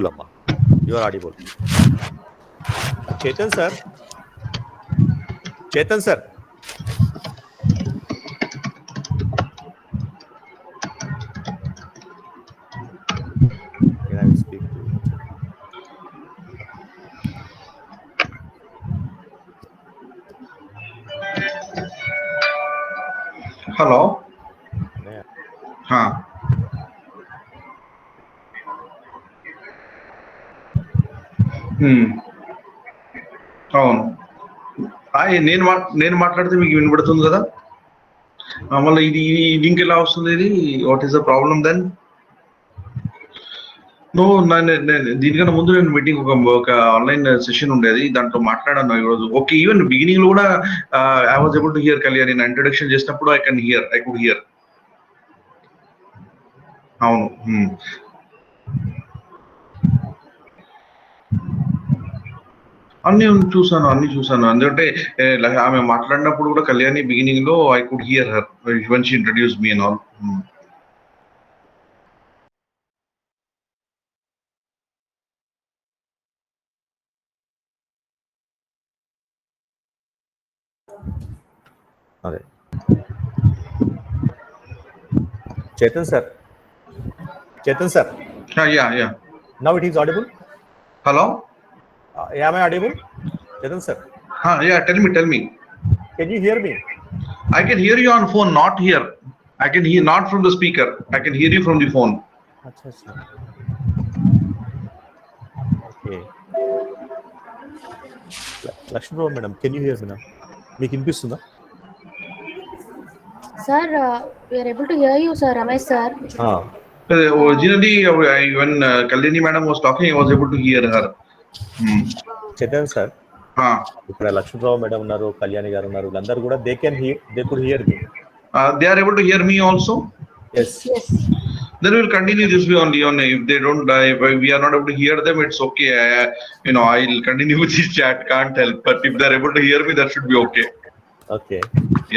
audible, Amma. You are audible. Chetan sir. Chetan sir. Can I speak to Chetan? Hello. Yeah. Huh. అవును నేను మాట్లాడితే మీకు వినబడుతుంది కదా మళ్ళీ ఇది లింక్ ఎలా వస్తుంది ఇది what is the problem then no దీనికన్నా ముందు నేను మీటింగ్ ఒక ఆన్లైన్ సెషన్ ఉండేది దాంట్లో మాట్లాడాను ఈరోజు ఓకే ఈవెన్ బిగినింగ్ లో కూడా I was able to hear Kalyan నేను ఇంట్రొడక్షన్ చేసినప్పుడు ఐ కుడ్ హియర్ అవును అన్ని చూసాను ఎందుకంటే ఆమె మాట్లాడినప్పుడు కూడా కళ్యాణి బిగినింగ్ లో I could hear her when she introduce me and all Okay. Chetan sir. Yeah. Now it is audible. Hello. Am I audible? Chetan sir. Yeah. Tell me. Can you hear me? I can hear you on phone, not here. I can hear not from the speaker. I can hear you from the phone. Achha. Okay. Lakshmi madam, can you hear me now? Meeku inpistunda? Sir, we are able to hear you, sir. Ramesh sir. Originally, when Kalyani madam was talking, I was able to hear her. Chetan sir. ఇక్కడ Lakshmi Rao madam ఉన్నారు, కళ్యాణి గారు ఉన్నారు, వీళ్ళందరూ కూడా they could hear me. They are able to hear me also? Yes. Then we will continue this way only. If they don't, if we are not able to hear them, it's okay. I'll continue with this chat. Can't help. But if they are able to hear me, that should be okay. Okay.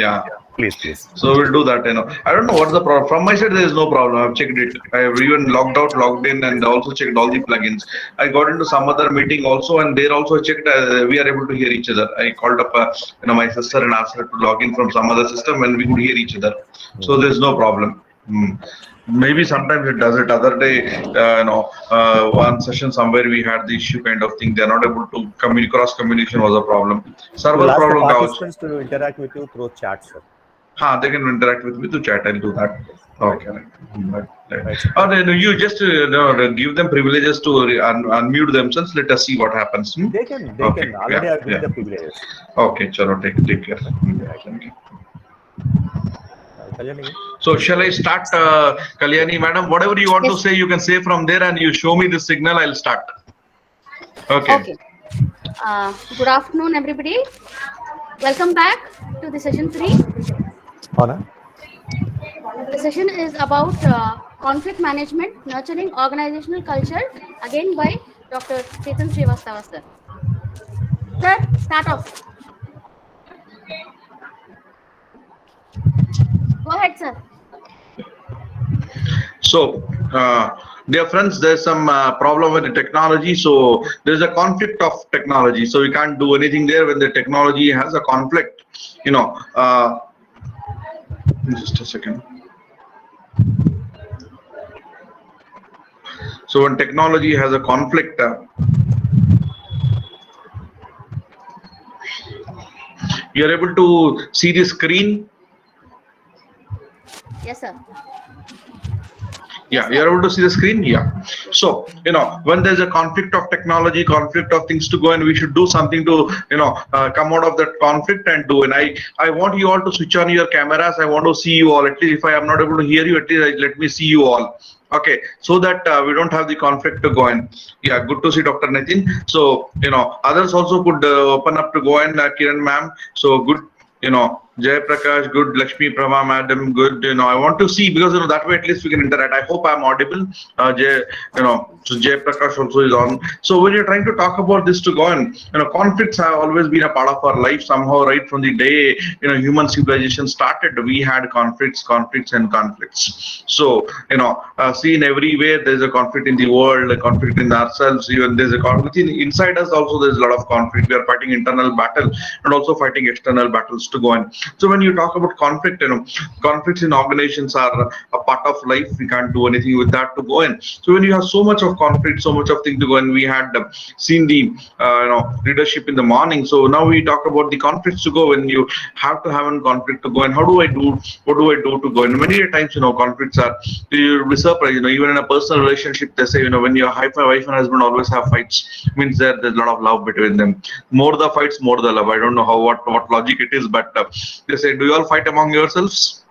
Yeah. Please. So we'll do that. I don't know what's the problem. From my side, there is no problem. I've checked it. I have even logged out, logged in, and also checked all the plugins. I got into some other meeting also, and there also checked. We are able to hear each other. I called up, my sister and asked her to log in from some other system, and we could hear each other. So there's no problem. Maybe sometimes it does it. Other day, one session somewhere we had the issue kind of thing. They're not able to cross communication was a problem. Server problem. Participants to interact with you through chat, sir. They can interact with me through chat. I'll do that. Okay. Right. Or then you just give them privileges to unmute themselves. Let us see what happens. They can. Already I've given the privileges. Okay, chalo, take care. So shall I start, Kalyani madam? Whatever you want to say, you can say from there, and you show me the signal. I'll start. Okay. Good afternoon, everybody. Welcome back to the session 3. The session is about conflict management, nurturing organizational culture, again by Dr. Chetan Srivastava, sir. Sir, start off. Go ahead, sir. So, dear friends, there's some problem with the technology. So there's a conflict of technology. So we can't do anything there when the technology has a conflict. Just a second. So when technology has a conflict, you're able to see the screen. Yes, sir. Yeah, you're able to see the screen. Yeah. So when there's a conflict of technology, conflict of things to go, and we should do something to come out of that conflict and do. And I want you all to switch on your cameras. I want to see you all. At least if I am not able to hear you, at least let me see you all. Okay, so that we don't have the conflict to go in. Yeah, good to see Dr. Nitin. So others also could open up to go in, Kiran ma'am. So good. Jay Prakash, good. Lakshmi Prabha, madam, good. I want to see because that way at least we can interact. I hope I'm audible. Jay, so Jay Prakash also is on. So when you're trying to talk about this to go on, conflicts have always been a part of our life somehow. Right from the day human civilization started, we had conflicts, and conflicts. So see in everywhere there's a conflict in the world, a conflict in ourselves. Even there's a conflict inside us. Also, there's a lot of conflict. We are fighting internal battle and also fighting external battles to go on. So when you talk about conflict, conflicts in organizations are a part of life. We can't do anything with that to go in. So when you have so much of conflict, so much of thing to go in, we had seen the leadership in the morning. So now we talk about the conflicts to go when you have to have a conflict to go in. How do I do? What do I do to go in? Many times, conflicts are, you'll be surprised, even in a personal relationship, they say, when your wife and husband always have fights, means there's a lot of love between them. More the fights, more the love. I don't know what logic it is, but they say, do you all fight among yourselves?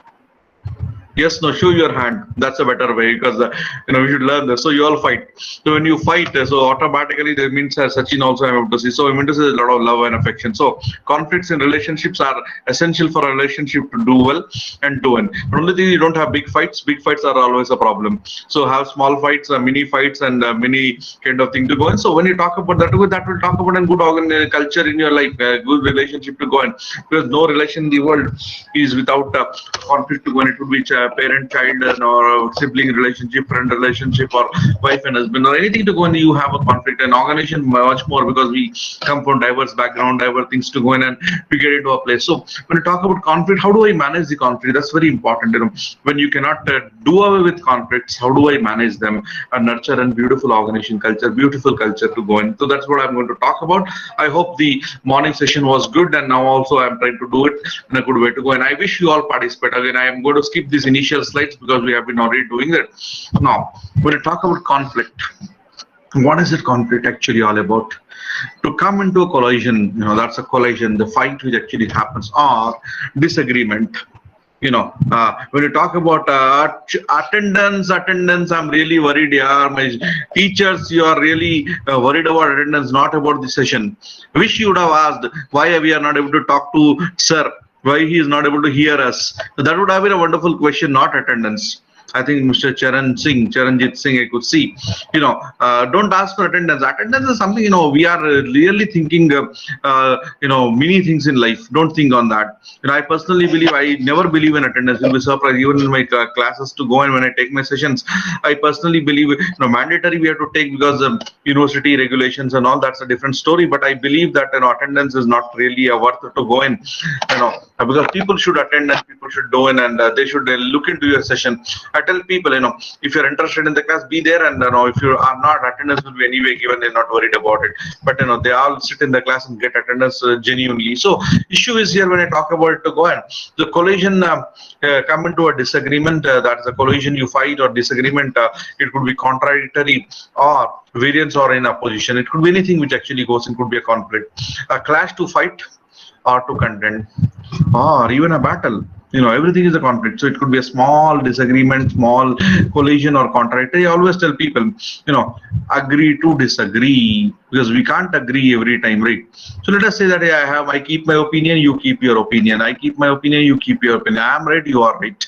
Yes, no, show your hand. That's a better way because we should learn this. So you all fight. So when you fight, so automatically that means Sachin also I'm able to see. So I mean to say a lot of love and affection. So conflicts in relationships are essential for a relationship to do well and to win. But only thing you don't have big fights. Big fights are always a problem. So have small fights, mini fights, and mini kind of thing to go in. So when you talk about that will talk about a good culture in your life, a good relationship to go in. Because no relation in the world is without conflict to go in. It would be parent-child or sibling relationship, friend relationship, or wife and husband, or anything to go in, you have a conflict. An organization much more because we come from diverse background, diverse things to go in and to get into a place. So when you talk about conflict, how do I manage the conflict? That's very important. When you cannot do away with conflicts, how do I manage them and nurture a beautiful organization culture, beautiful culture to go in? So that's what I'm going to talk about. I hope the morning session was good, and now also I'm trying to do it in a good way to go. And I wish you all participate. Again, I am going to skip this initial slides because we have been already doing that. Now, when you talk about conflict, what is it conflict actually all about? To come into a collision, that's a collision, the fight which actually happens, or disagreement. When you talk about attendance, I'm really worried. Yeah, my teachers, you are really worried about attendance, not about the session. Wish you would have asked why we are not able to talk to sir, why he is not able to hear us. That would have been a wonderful question, not attendance. I think Mr. Charanjit Singh, I could see. Don't ask for attendance. Attendance is something, we are really thinking, many things in life. Don't think on that. I personally believe, I never believe in attendance. You'll be surprised, even in my classes to go and when I take my sessions, I personally believe, mandatory we have to take because of university regulations and all, that's a different story. But I believe that, attendance is not really worth to go in, because people should attend and people should go in and they should look into your session. I tell people, if you're interested in the class, be there, and if you are not, attendance will be anyway given. They're not worried about it. But they all sit in the class and get attendance genuinely. So issue is here when I talk about it to go on. The collision come into a disagreement. That's a collision. You fight or disagreement. It could be contradictory or variance or in opposition. It could be anything which actually goes in. Could be a conflict, a clash to fight, or to contend, or even a battle. Everything is a conflict. So it could be a small disagreement, small collision or contradictory. I always tell people, agree to disagree, because we can't agree every time, right? So let us say that I keep my opinion, you keep your opinion. I keep my opinion, you keep your opinion. I'm right, you are right.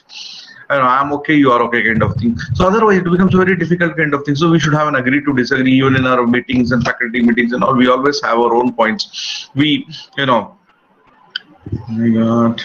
I'm okay, you are okay, kind of thing. So otherwise it becomes a very difficult kind of thing. So we should have an agree to disagree. Even in our meetings and faculty meetings and all, we always have our own points. We, oh my God.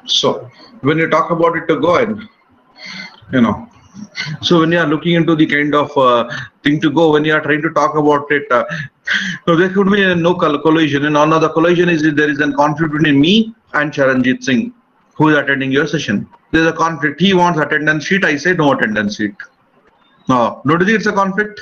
So when you talk about it to go in, so when you are looking into the kind of thing to go, when you are trying to talk about it, so there could be no collision. And another collision is there is a conflict between me and Charanjit Singh, who is attending your session. There is a conflict. He wants attendance sheet. I say no attendance sheet. No, don't you think it's a conflict?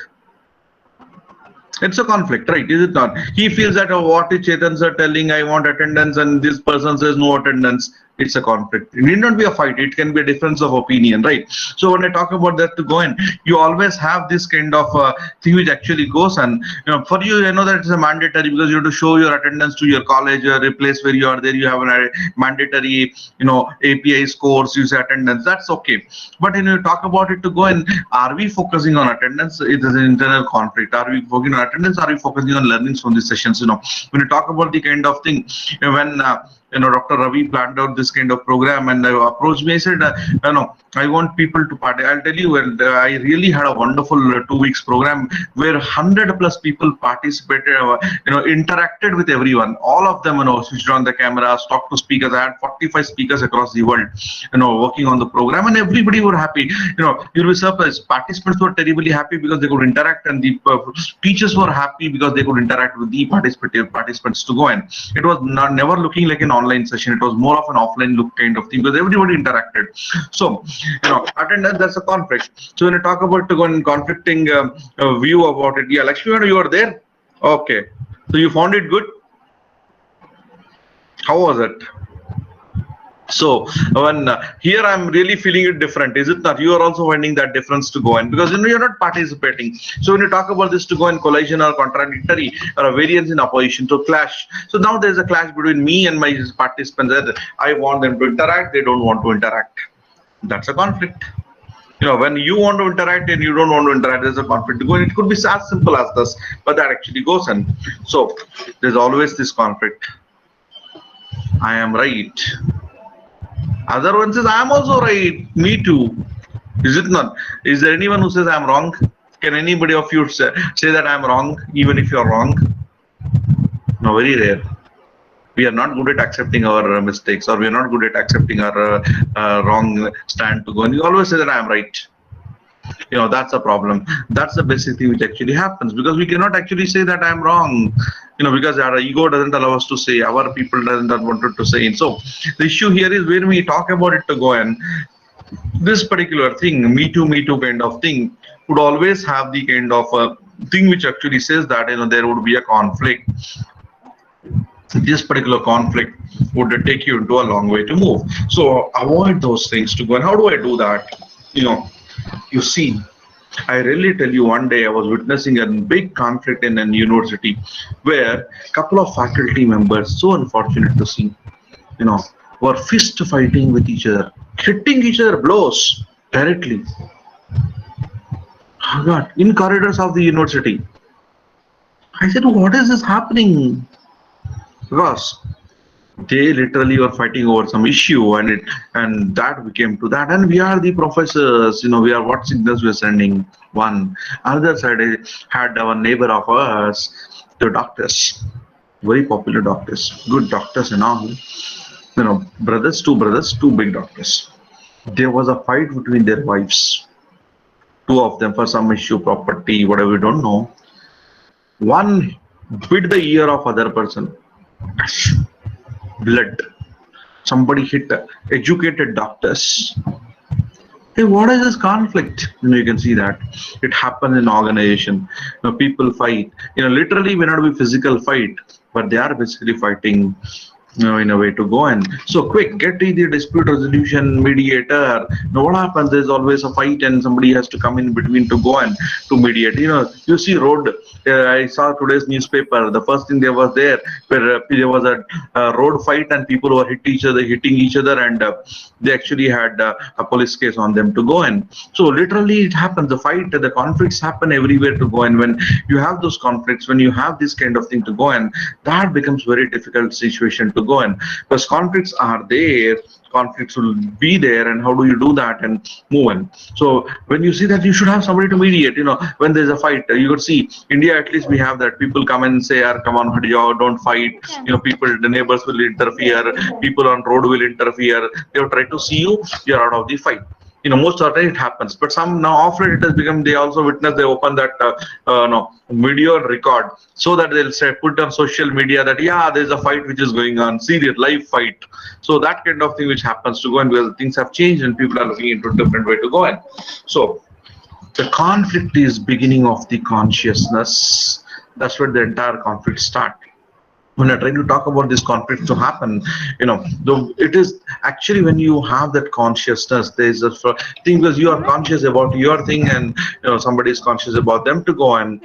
It's a conflict, right? Is it not? He feels that, oh, what is Chetan sir telling? I want attendance, and this person says no attendance. It's a conflict. It need not be a fight. It can be a difference of opinion, right? So when I talk about that to go in, you always have this kind of thing which actually goes, and for you, I know that it's a mandatory because you have to show your attendance to your college or a place where you are there. You have a mandatory, API scores, you say attendance. That's okay. But when you talk about it to go in, are we focusing on attendance? It is an internal conflict. Are we focusing on attendance? Are we focusing on learnings from these sessions? When you talk about the kind of thing, when Dr. Ravi planned out this kind of program and approached me, I said, I want people to participate. I'll tell you, I really had a wonderful 2 weeks program where 100 plus people participated, interacted with everyone. All of them, switched on the cameras, talked to speakers. I had 45 speakers across the world, working on the program, and everybody were happy. You'll be surprised. Participants were terribly happy because they could interact, and the teachers were happy because they could interact with the participants to go in. It was never looking like an online session. It was more of an offline look kind of thing because everybody interacted. So, attendance, that's a conflict. So when you talk about to go in conflicting view about it, yeah, Lakshmi, you were there? Okay. So you found it good? How was it? So when here I'm really feeling it different, is it not? You are also finding that difference to go in because you're not participating. So when you talk about this to go in collision or contradictory or a variance in opposition to clash, so now there's a clash between me and my participants. I want them to interact, they don't want to interact. That's a conflict. When you want to interact and you don't want to interact, there's a conflict to go in. It could be as simple as this, but that actually goes in. So there's always this conflict. I am right. Other one says, I am also right. Me too. Is it not? Is there anyone who says I am wrong? Can anybody of you say that I am wrong, even if you are wrong? No, very rare. We are not good at accepting our mistakes, or we are not good at accepting our wrong stand to go. And you always say that I am right. That's a problem. That's the basic thing which actually happens because we cannot actually say that I am wrong. Because our ego doesn't allow us to say, our people doesn't want to say. And so the issue here is when we talk about it to go and this particular thing, me too kind of thing, would always have the kind of thing which actually says that there would be a conflict. This particular conflict would take you into a long way to move. So avoid those things to go. And how do I do that? You see, I really tell you, one day I was witnessing a big conflict in a university where a couple of faculty members, so unfortunate to see, were fist fighting with each other, hitting each other blows directly. Oh God, in corridors of the university. I said, what is this happening? Because they literally were fighting over some issue, and that became to that. And we are the professors, we are what signals we are sending. One other side, I had our neighbor of us, the doctors, very popular doctors, good doctors and all. Two brothers, two big doctors. There was a fight between their wives, two of them for some issue, property, whatever we don't know. One bit the ear of other person. Blood. Somebody hit educated doctors. Hey, what is this conflict? You can see that it happens in organization. People fight. Literally may not be physical fight, but they are basically fighting. In a way to go and so quick get to the dispute resolution mediator. What happens? There's always a fight and somebody has to come in between to go and to mediate. You see road. I saw today's newspaper. The first thing there was where there was a road fight and people were hitting each other, and they actually had a police case on them to go in. So literally it happens. The conflicts happen everywhere to go in. When you have those conflicts, when you have this kind of thing to go in, that becomes very difficult situation to go in because conflicts are there. Conflicts will be there, and how do you do that and move in? So when you see that, you should have somebody to mediate. When there's a fight, you could see India. At least we have that. People come and say, "Come on, don't fight." People, the neighbors will interfere. People on road will interfere. They will try to see you. You're out of the fight. Most of the time it happens, but some now often it has become, they also witness, they open that video record so that they'll say, put on social media that, yeah, there's a fight which is going on, see the live fight. So that kind of thing which happens to go in where things have changed and people are looking into a different way to go in. So the conflict is beginning of the consciousness. That's where the entire conflict start. When I try to talk about this conflict to happen, it is actually when you have that consciousness, there's a thing because you are conscious about your thing, and somebody is conscious about them to go, and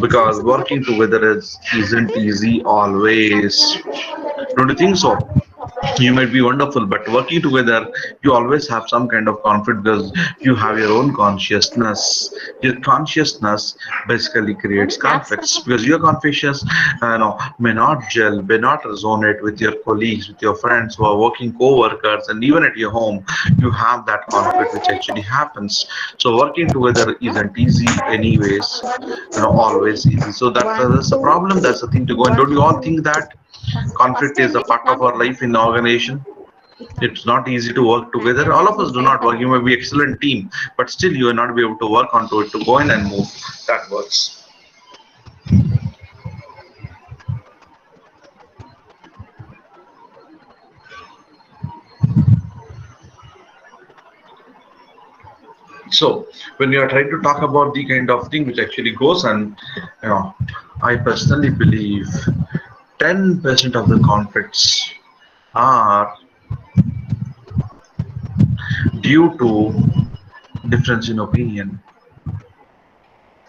because working together isn't easy always. Don't you think so? You might be wonderful, but working together, you always have some kind of conflict because you have your own consciousness. Your consciousness basically creates conflicts because your consciousness may not gel, may not resonate with your colleagues, with your friends who are working co-workers, and even at your home, you have that conflict which actually happens. So working together isn't easy anyways, always easy. So that's the problem, that's the thing to go. And don't you all think that conflict is a part of our life in the organization? It's not easy to work together. All of us do not work. You may be excellent team, but still you will not be able to work onto it to go in and move. That works. So when you are trying to talk about the kind of thing which actually goes on, I personally believe 10% of the conflicts are due to difference in opinion,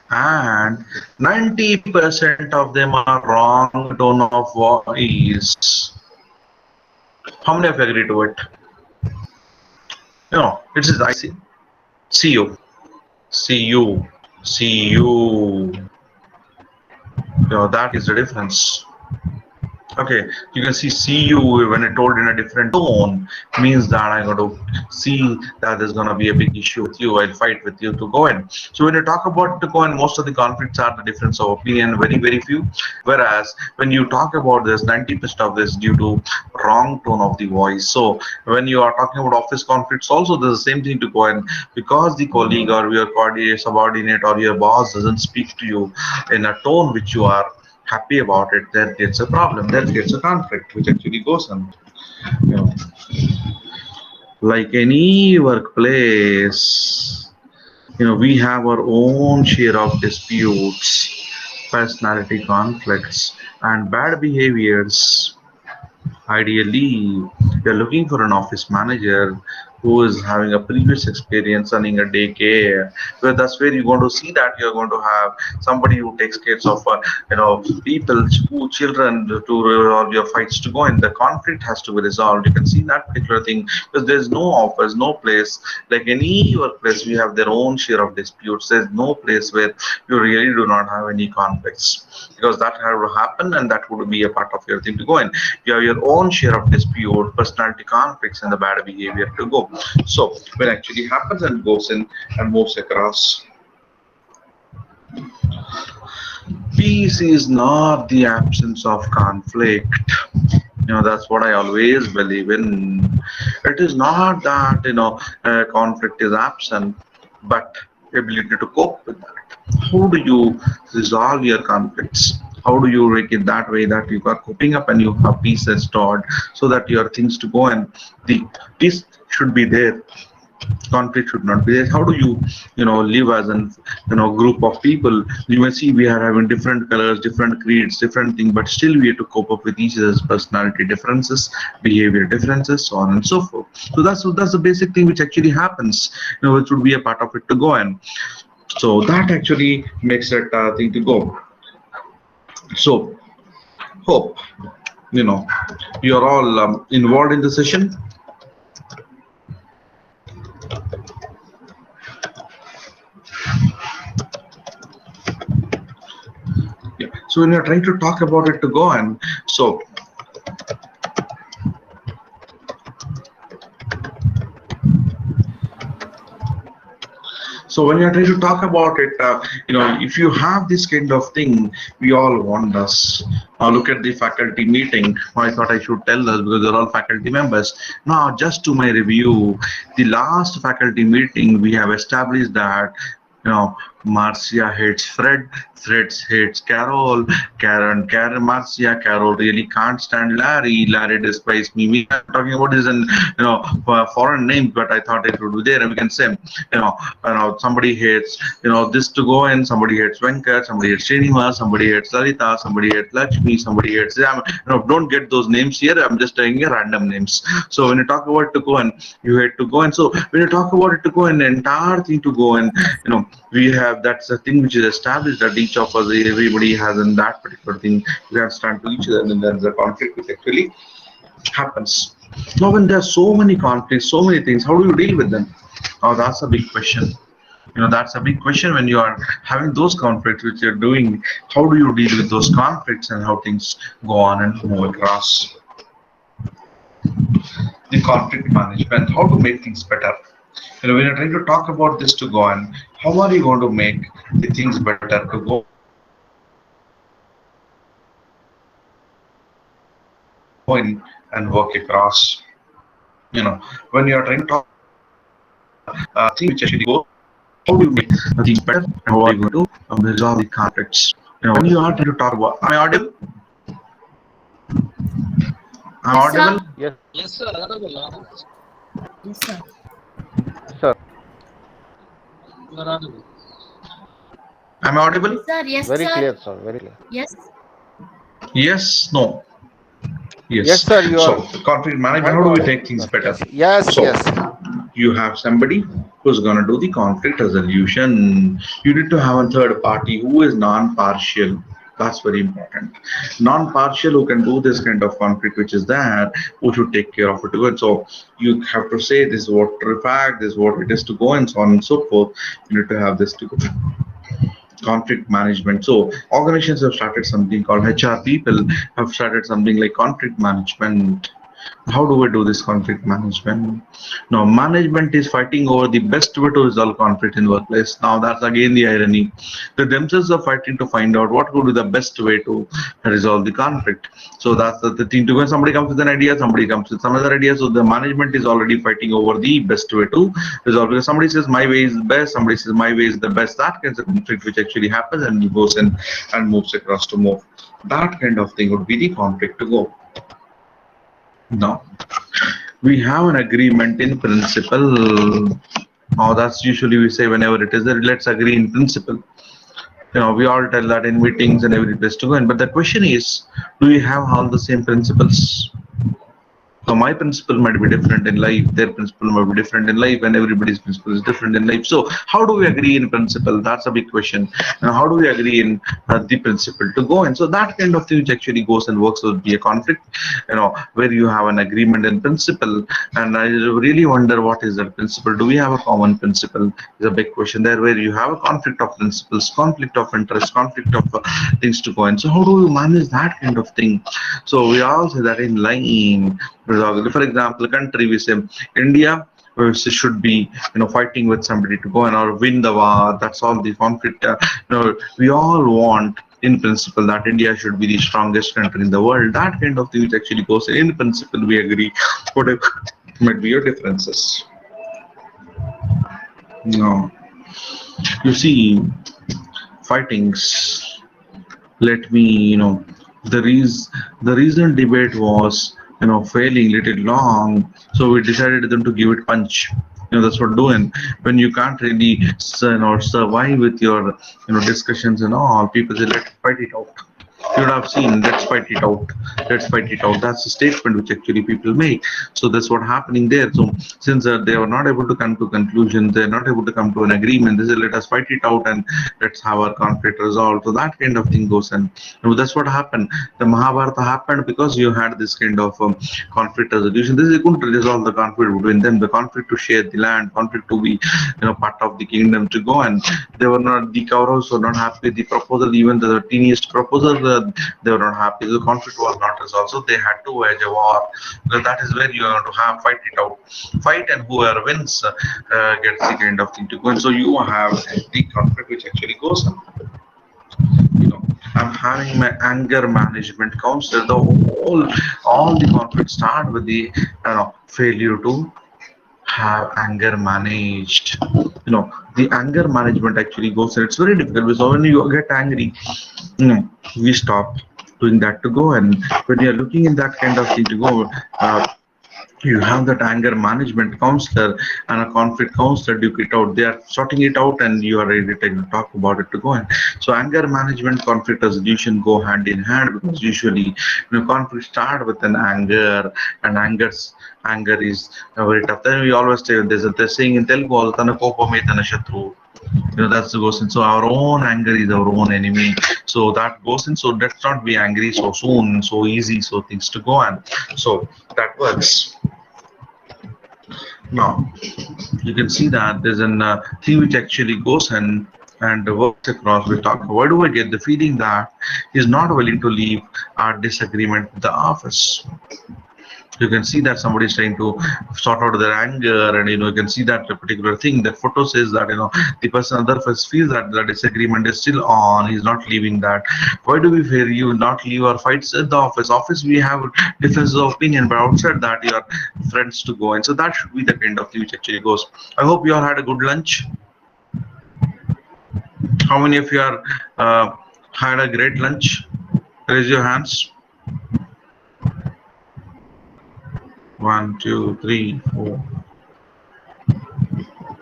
and 90% of them are wrong tone of voice. How many of you agree to it? It is I see you, see you, see you. That is the difference. Okay, you can see you when I told in a different tone means that I'm going to see that there's going to be a big issue with you. I'll fight with you to go in. So when you talk about to go in, most of the conflicts are the difference of opinion, very, very few. Whereas when you talk about this, 90% of this due to wrong tone of the voice. So when you are talking about office conflicts, also there's the same thing to go in because the colleague or your subordinate or your boss doesn't speak to you in a tone which you are happy about it, there gets a problem, there gets a conflict which actually goes on. Like any workplace, we have our own share of disputes, personality conflicts, and bad behaviors. Ideally, you're looking for an office manager who is having a previous experience running a daycare. Well, that's where you're going to see that you're going to have somebody who takes care of, people, who children to resolve your fights to go in. The conflict has to be resolved. You can see that particular thing because there's no office, no place like any workplace. We have their own share of disputes. There's no place where you really do not have any conflicts because that will happen and that would be a part of your thing to go in. You have your own share of dispute, personality conflicts, and the bad behavior to go. So when actually happens and goes in and moves across, peace is not the absence of conflict. That's what I always believe in. It is not that conflict is absent, but ability to cope with that. How do you resolve your conflicts? How do you make it that way that you are coping up and you have peace restored so that your things to go and the peace should be there, conflict should not be there. How do you live as an group of people? You may see we are having different colors, different creeds, different things, but still we have to cope up with each other's personality differences, behavior differences, so on and so forth. So that's the basic thing which actually happens, which would be a part of it to go in. So that actually makes that thing to go. So hope you're all involved in the session. Yeah. So when you're trying to talk about it to go on, so when you're trying to talk about it, if you have this kind of thing, we all want us. Now look at the faculty meeting. I thought I should tell us because they're all faculty members. Now, just to my review, the last faculty meeting, we have established that Marcia hates Fred. Fred hates Carol. Marcia. Carol really can't stand Larry. Larry despises me. We are talking about this in foreign names, but I thought it would be there. And we can say, somebody hates this to go in. Somebody hates Venkat. Somebody hates Srinivas. Somebody hates Lalita. Somebody hates Lakshmi. Somebody hates don't get those names here. I'm just telling you random names. So when you talk about to go in, you hate to go in. So when you talk about it to go in, the entire thing to go in, we have that's a thing which is established that each of us, everybody has in that particular thing. We understand to each other, and then there's a conflict which actually happens. Now, when there are so many conflicts, so many things, how do you deal with them? Oh, that's a big question. That's a big question when you are having those conflicts which you're doing. How do you deal with those conflicts and how things go on and move across? The conflict management, how to make things better. When you're trying to talk about this to go on, how are you going to make the things better to go in and work across? When you're trying to talk things which actually go, how do you make things better and how are you going to resolve the conflicts? When you are trying to talk about, am I audible? Am I audible? Yes, sir. Yes, sir. Sir. Am I audible? Sir, yes, Very sir. clear, sir. Very clear. Yes. Yes, no. Yes, sir. You So, are. conflict management, how do we take things better? Yes, So, yes. you have somebody who's going to do the conflict resolution. You need to have a third party who is non-partial. That's very important. Non-partial who can do this kind of conflict, which is there, who should take care of it. And so you have to say this is what to fact, this is what it is to go, and so on and so forth. You need to have this to go. Conflict management. So organizations have started something called HR. People have started something like conflict management. How do we do this conflict management? Now, management is fighting over the best way to resolve conflict in workplace. Now, that's again the irony. They themselves are fighting to find out what would be the best way to resolve the conflict. So that's the thing. To when somebody comes with an idea, somebody comes with some other idea. So the management is already fighting over the best way to resolve. Because somebody says my way is the best, somebody says my way is the best. That kind of conflict which actually happens and goes in and moves across to move. That kind of thing would be the conflict to go. No, we have an agreement in principle. Now that's usually we say whenever it is there, let's agree in principle. We all tell that in meetings and every place to go in. But the question is, do we have all the same principles? So my principle might be different in life, their principle might be different in life, and everybody's principle is different in life. So how do we agree in principle? That's a big question. How do we agree in the principle to go in? So that kind of thing which actually goes and works would be a conflict, where you have an agreement in principle. And I really wonder what is that principle? Do we have a common principle? Is a big question there, where you have a conflict of principles, conflict of interest, conflict of things to go in. So how do you manage that kind of thing? So we all say that in line. For example, country we say India should be fighting with somebody to go and or win the war. That's all the conflict. We all want in principle that India should be the strongest country in the world. That kind of thing which actually goes in principle. We agree. Whatever might be your differences. No, you see, fightings. Let me the reason debate was failing little long, so we decided them to give it punch. That's what doing when you can't really survive with your discussions and all. People say let's fight it out. You would have seen let's fight it out, let's fight it out. That's a statement which actually people make. So that's what happening there. So since they were not able to come to conclusion, they're not able to come to an agreement, they say let us fight it out and let's have our conflict resolved. So that kind of thing goes, and that's what happened. The Mahabharata happened because you had this kind of conflict resolution. This is going to resolve the conflict between them, the conflict to share the land, conflict to be part of the kingdom to go. And they were not, the Kauravas were not happy with the proposal, even the teeniest proposal. They were not happy. The conflict was not resolved, so they had to wage a war. Because that is where you are going to have fight it out, fight, and whoever wins gets the kind of thing to go. And so you have the conflict which actually goes on. I'm having my anger management counselor. All the conflicts start with the failure to have anger managed. the anger management actually goes, and it's very difficult because when you get angry, we stop doing that to go, and when you're looking in that kind of thing to go, you have that anger management counselor and a conflict counselor duke it out. They are sorting it out, and you are ready to talk about it to go in. So anger management, conflict resolution go hand in hand, because usually conflict start with an anger, and anger is very tough. Then we always say there's saying in Telugu, "Tana kopame tana shatru." That's the goes in. So our own anger is our own enemy. So that goes in. So let's not be angry so soon, so easy, so things to go on. So that works. Now you can see that there's an thing which actually goes and works across. We talk. Why do I get the feeling that he's not willing to leave our disagreement with the office? You can see that somebody is trying to sort out their anger, and you can see that particular thing. That photo says that the person other feels that the disagreement is still on. He's not leaving that. Why do we fear you not leave our fights at the office? Office we have differences of opinion, but outside that you are friends to go. And so that should be the kind of thing which actually goes. I hope you all had a good lunch. How many of you are had a great lunch? Raise your hands. 1, 2, 3, 4.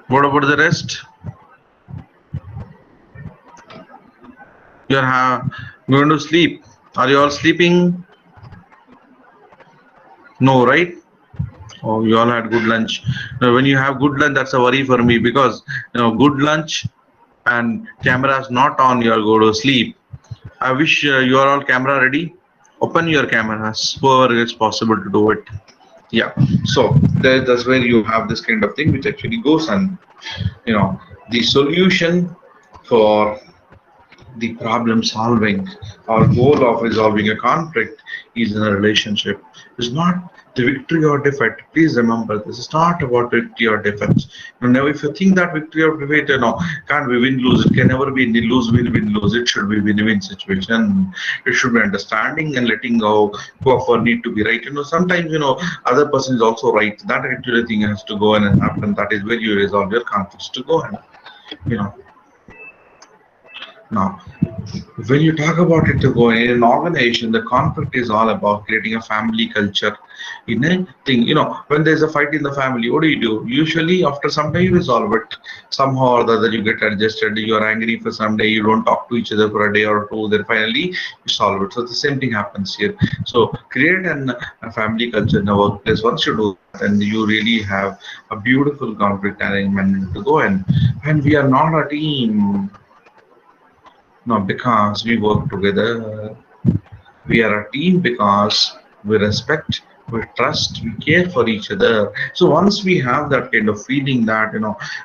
What about the rest? You are going to sleep. Are you all sleeping? No, right? Oh, you all had good lunch. Now, when you have good lunch, that's a worry for me, because good lunch and cameras not on, you are going to sleep. I wish you are all camera ready. Open your cameras, whoever is possible to do it. Yeah, so that's where you have this kind of thing which actually goes, and the solution for the problem solving or goal of resolving a conflict is in a relationship. It's not the victory or defeat. Please remember, this is not about victory or defeat. Now, if you think that victory or defeat, can't be win lose. It can never be lose win win lose. It should be win win situation. It should be understanding and letting go of need to be right. Sometimes other person is also right. That actually thing has to go and happen. That is where you resolve your conflicts to go and Now, when you talk about it to go in an organization, the conflict is all about creating a family culture. In a thing, when there's a fight in the family, what do? Usually, after some time, you resolve it. Somehow or the other, you get adjusted. You are angry for some day, you don't talk to each other for a day or two, then finally, you solve it. So, the same thing happens here. So, create a family culture in a workplace. Once you do that, and you really have a beautiful conflict arrangement to go in. And we are not a team. No, because we work together. We are a team because we respect, we trust, we care for each other. So once we have that kind of feeling that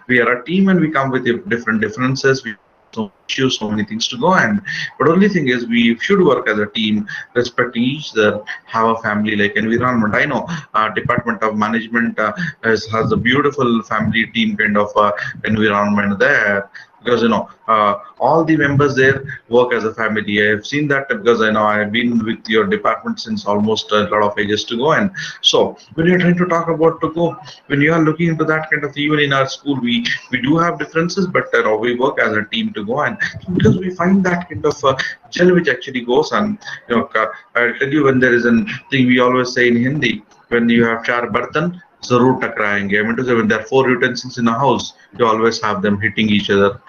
we are a team and we come with different differences, we so issues, so many things to go and but only thing is we should work as a team, respecting each other, have a family like environment. I know Department of Management has a beautiful family team kind of environment there, because all the members there work as a family. I have seen that because I have been with your department since almost a lot of ages to go. And so when you're trying to talk about to go, when you are looking into that kind of, even in our school, we do have differences, but we work as a team to go. And because we find that kind of gel which actually goes on. I'll tell you, when there is a thing we always say in Hindi, when you have char bartan, जरूर टकराएंगे. I mean to say, when there are 4 utensils in a house, you always have them hitting each other.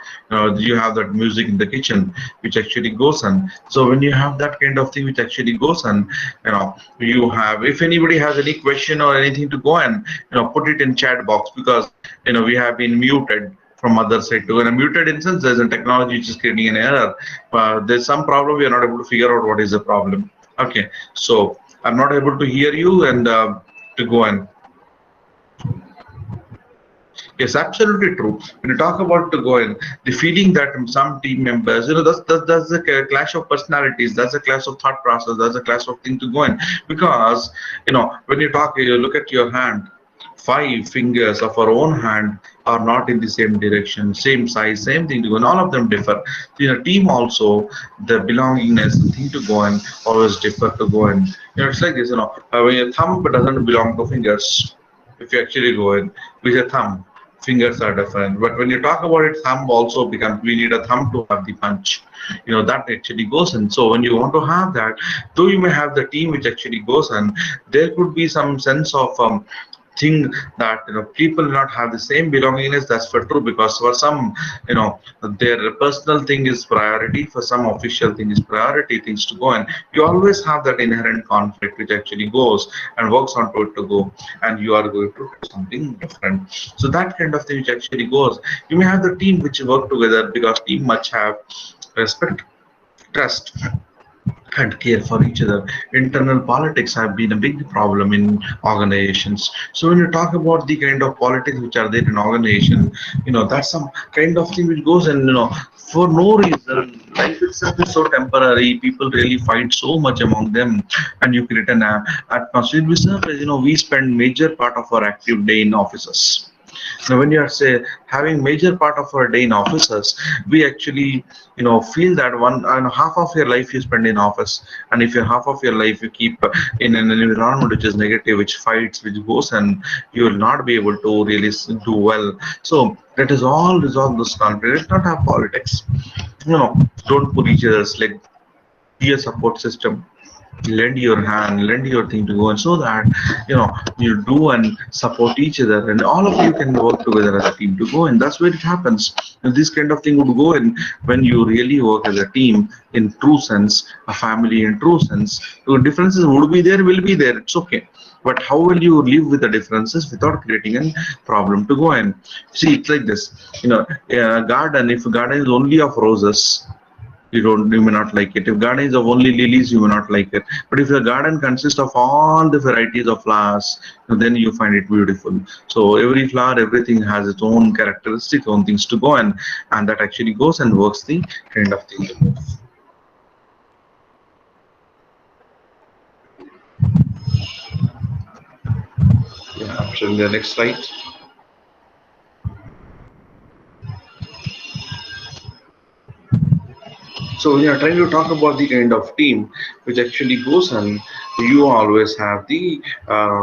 You have that music in the kitchen, which actually goes on. So when you have that kind of thing, which actually goes on, you have. If anybody has any question or anything to go and put it in chat box, because we have been muted from other side too. And a muted instance, there's a technology which is creating an error. There's some problem. We are not able to figure out what is the problem. Okay, so I'm not able to hear you and to go on. Yes, absolutely true. When you talk about to go in, the feeling that some team members, that's a clash of personalities, that's a clash of thought process, that's a clash of thing to go in. Because, when you talk, you look at your hand, 5 fingers of our own hand are not in the same direction, same size, same thing to go, and all of them differ. In a team also, the belongingness, the thing to go in, always differ to go in. It's like this, when your thumb doesn't belong to fingers, if you actually go in with your thumb. Fingers are different, but when you talk about it, thumb also becomes, we need a thumb to have the punch. That actually goes in. So when you want to have that, though you may have the team which actually goes in, there could be some sense of thing that people not have the same belongingness. That's for true, because for some, their personal thing is priority, for some official thing is priority things to go, and you always have that inherent conflict which actually goes and works onto it to go, and you are going to do something different. So that kind of thing which actually goes, you may have the team which work together, because team must have respect, trust, and care for each other. Internal politics have been a big problem in organizations. So when you talk about the kind of politics which are there in organization, that's some kind of thing which goes, and for no reason. Life itself is so temporary. People really fight so much among them, and you create an atmosphere. We spend major part of our active day in offices. Now, when you are say having major part of our day in offices, we actually feel that one and half of your life you spend in office, and if you half of your life you keep in an environment which is negative, which fights, which goes, and you will not be able to really do well. So let us all resolve this conflict. Let's not have politics. Don't pull each other's leg. Be a support system, lend your hand, lend your thing to go, and so that you do and support each other, and all of you can work together as a team to go, and that's where it happens. And this kind of thing would go in when you really work as a team in true sense, a family in true sense. So differences would be there, will be there. It's okay. But how will you live with the differences without creating a problem to go in? See, it's like this. A garden. If a garden is only of roses, you may not like it. If garden is of only lilies, you may not like it. But if the garden consists of all the varieties of flowers, then you find it beautiful. So every flower, everything has its own characteristics, own things to go, and that actually goes and works the kind of thing. Yeah, I'm showing the next slide. So we are trying to talk about the kind of team which actually goes, and you always have the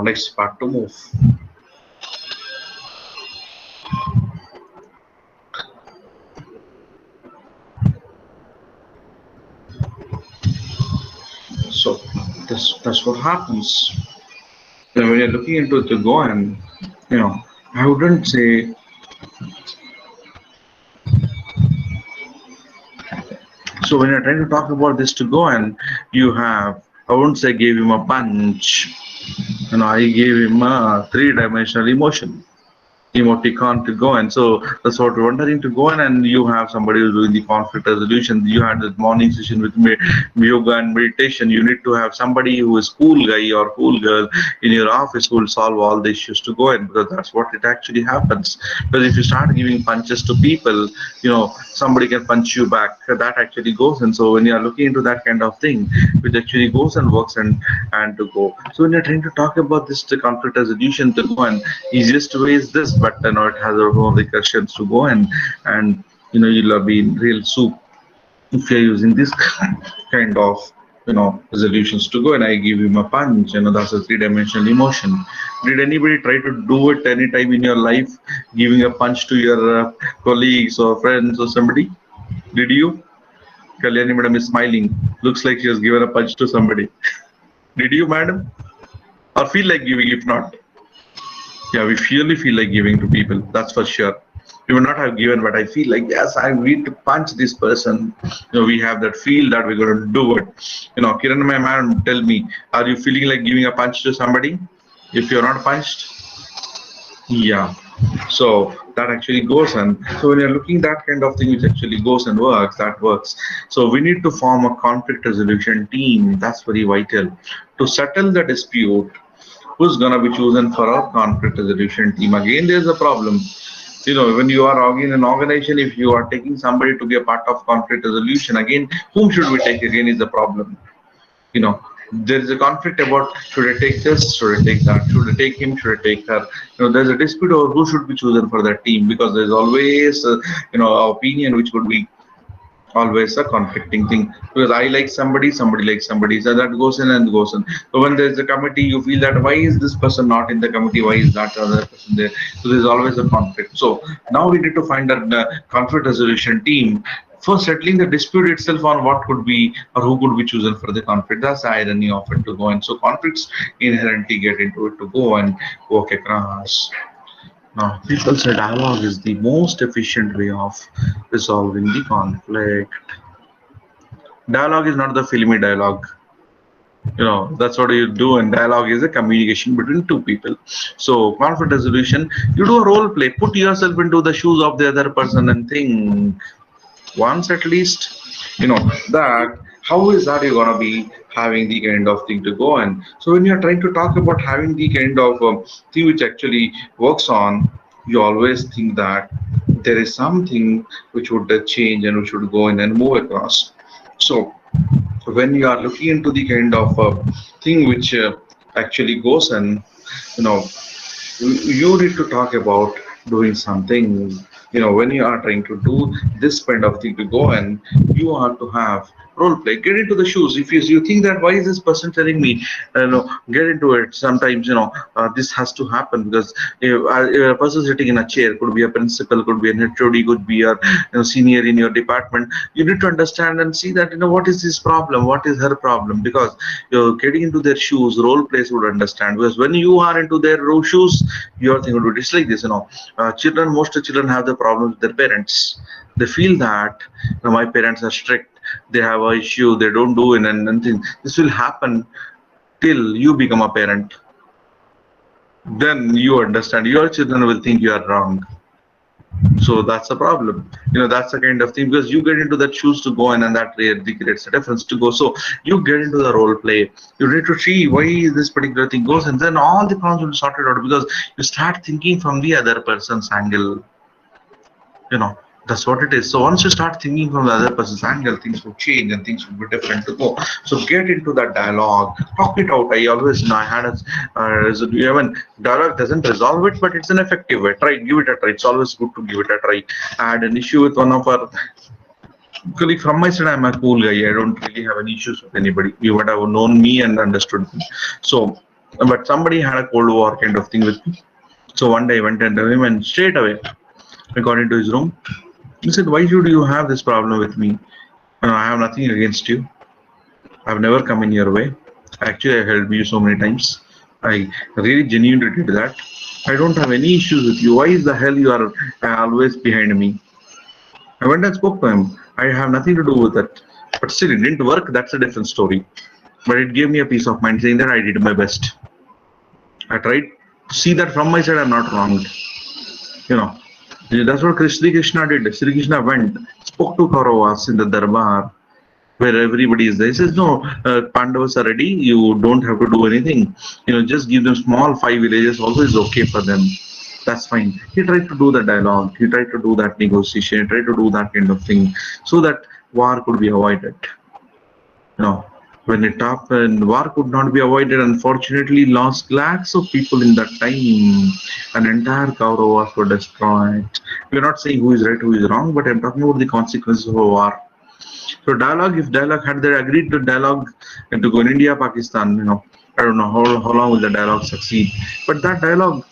next part to move. So that's what happens. When you're looking into the go, and I wouldn't say. So when you're trying to talk about this to go, and you have, I wouldn't say gave him a punch, I gave him a three-dimensional emoticon to go, and so that's what we're wondering to go in, and you have somebody who's doing the conflict resolution. You had the morning session with me, yoga and meditation. You need to have somebody who is cool guy or cool girl in your office who will solve all the issues to go in, because that's what it actually happens. Because if you start giving punches to people, somebody can punch you back. That actually goes, and so when you are looking into that kind of thing, which actually goes and works and to go. So when you're trying to talk about this the conflict resolution to go, and easiest way is this, but it has a lot of recursions to go, and you'll be in real soup if you're using this kind of resolutions to go, and I give him a punch. That's a three-dimensional emotion. Did anybody try to do it any time in your life, giving a punch to your colleagues or friends or somebody? Did you? Kalyani madam is smiling. Looks like she has given a punch to somebody. Did you, madam? Or feel like giving? If not, yeah, we really feel like giving to people. That's for sure. We would not have given, but I feel like, yes, I need to punch this person. We have that feel that we're going to do it. Kiran, my man, tell me, are you feeling like giving a punch to somebody? If you're not punched, yeah. So that actually goes, and so when you're looking that kind of thing which actually goes and works, that works. So we need to form a conflict resolution team. That's very vital to settle the dispute. Who's gonna be chosen for our conflict resolution team? Again, there's a problem. When you are in an organization, if you are taking somebody to be a part of conflict resolution, again, whom should we take? Again, is the problem. There is a conflict about should I take this, should I take that, should I take him, should I take her? There's a dispute over who should be chosen for that team, because there's always opinion which would be Always a conflicting thing, because I like somebody, somebody likes somebody, so that goes in and goes in. So when there's a committee, you feel that why is this person not in the committee, why is that other person there? So there's always a conflict. So now we need to find a conflict resolution team for settling the dispute itself on what could be or who could be chosen for the conflict. That's the irony of it to go, and so conflicts inherently get into it to go and work across. Now, people say dialogue is the most efficient way of resolving the conflict. Dialogue is not the filmy dialogue. That's what you do, and dialogue is a communication between two people. So, conflict resolution, you do a role play, put yourself into the shoes of the other person and think once at least, that how is that you're gonna be having the kind of thing to go. And so when you're trying to talk about having the kind of thing which actually works on, you always think that there is something which would change and which should go in and move across. So when you are looking into the kind of thing which actually goes, and you know you need to talk about doing something. When you are trying to do this kind of thing to go, and you have to have role play, get into the shoes. If you think that why is this person telling me, get into it. Sometimes this has to happen, because if a person sitting in a chair, could be a principal, could be an HOD, could be a senior in your department. You need to understand and see that what is his problem, what is her problem, because you're getting into their shoes. Role plays would understand, because when you are into their shoes, your thing would be just like this. Most children have the problems with their parents. They feel that my parents are strict, they have a issue, they don't do it, and things. This will happen till you become a parent. Then you understand. Your children will think you are wrong. So that's a problem. That's the kind of thing, because you get into that shoes to go in, and that really creates a difference to go. So you get into the role play. You need to see why this particular thing goes, and then all the problems will be sorted out, because you start thinking from the other person's angle. That's what it is. So once you start thinking from the other person's angle, things will change and things will be different to go. So get into that dialogue, talk it out. I always know I had even dialogue doesn't resolve it, but it's an effective way. Try, give it a try. It's always good to give it a try. I had an issue with one of our colleague. From my side, I'm a cool guy. I don't really have any issues with anybody. You would have known me and understood me. So, but somebody had a Cold War kind of thing with me. So one day I went and him, straight away I got into his room. He said, why should you have this problem with me? I have nothing against you. I've never come in your way. Actually, I helped you so many times. I really genuinely did that. I don't have any issues with you. Why is the hell you are always behind me? I went and spoke to him. I have nothing to do with it. But still, it didn't work. That's a different story. But it gave me a peace of mind, saying that I did my best. I tried to see that from my side I'm not wronged. That's what Sri Krishna did. Sri Krishna went, spoke to Kauravas in the Darbar, where everybody is there. He says, no, Pandavas are ready. You don't have to do anything. Just give them small 5 villages. Also is okay for them. That's fine. He tried to do the dialogue. He tried to do that negotiation. He tried to do that kind of thing, so that war could be avoided. When it happened, war could not be avoided. Unfortunately, lost lakhs of people in that time. An entire Kauravas were destroyed. We're not saying who is right, who is wrong, but I'm talking about the consequences of a war. So dialogue, if dialogue had they agreed to dialogue and to go in India, Pakistan, I don't know how long will the dialogue succeed. But that dialogue,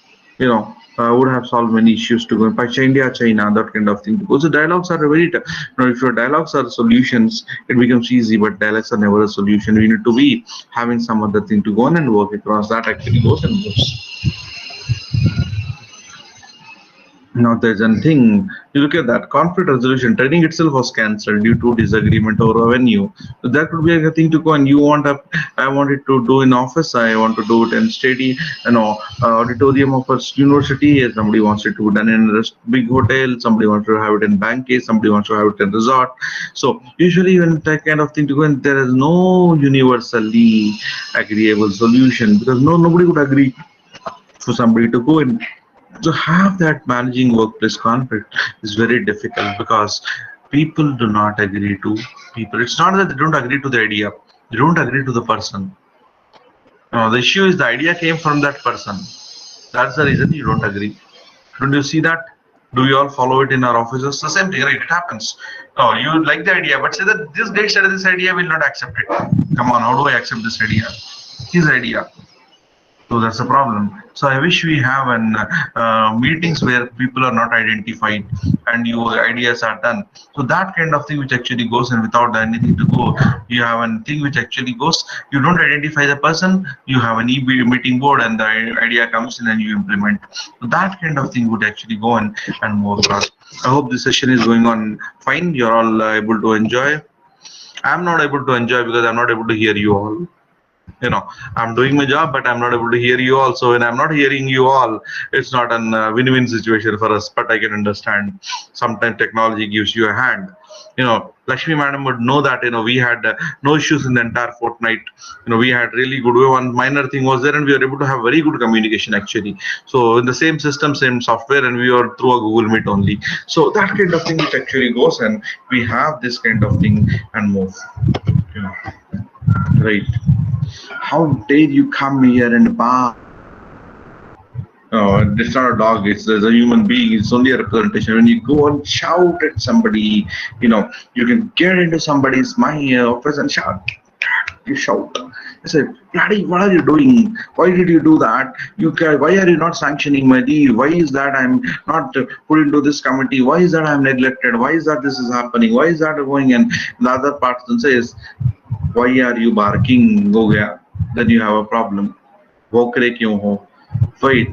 would have solved many issues to go in India, China, that kind of thing. Because the dialogues are very, if your dialogues are solutions, it becomes easy, but dialogues are never a solution. We need to be having some other thing to go on and work across. That actually goes and goes. Now there's one thing, you look at that conflict resolution training itself was cancelled due to disagreement over a venue. So that would be a thing to go, and I wanted to do in office, I want to do it in steady, auditorium of a university, somebody wants it to be done in a big hotel, somebody wants to have it in banquet, somebody wants to have it in resort. So usually when that kind of thing to go in, there is no universally agreeable solution, because nobody would agree for somebody to go in. To have that managing workplace conflict is very difficult, because people do not agree to people. It's not that they don't agree to the idea, they don't agree to the person. The issue is the idea came from that person. That's the reason you don't agree. Don't you see that? Do we all follow it in our offices? The same thing, right? It happens. No, you like the idea, but say that this guy said this idea, will not accept it. Come on, how do I accept this idea? His idea. So that's the problem. So I wish we have an meetings where people are not identified and your ideas are done. So that kind of thing which actually goes, and without anything to go, you have a thing which actually goes. You don't identify the person. You have an meeting board, and the idea comes in and you implement. So that kind of thing would actually go and move across. I hope this session is going on fine. You're all able to enjoy. I'm not able to enjoy because I'm not able to hear you all. I'm doing my job, but I'm not able to hear you all. So when I'm not hearing you all, it's not a win-win situation for us. But I can understand sometimes technology gives you a hand. Lakshmi madam would know that we had no issues in the entire fortnight. We had really good. One minor thing was there, and we were able to have very good communication actually. So in the same system, same software, and we were through a Google Meet only. So that kind of thing which actually goes, and we have this kind of thing and move. Right. How dare you come here and bark? No, it's not a dog, it's a human being, it's only a representation. When you go and shout at somebody, you can get into somebody's mind office and shout. You shout. I say, bloody, what are you doing? Why did you do that? Why are you not sanctioning my leave? Why is that I'm not put into this committee? Why is that I'm neglected? Why is that this is happening? Why is that going? And the other person says, why are you barking? Go gaya. Then you have a problem. Wait.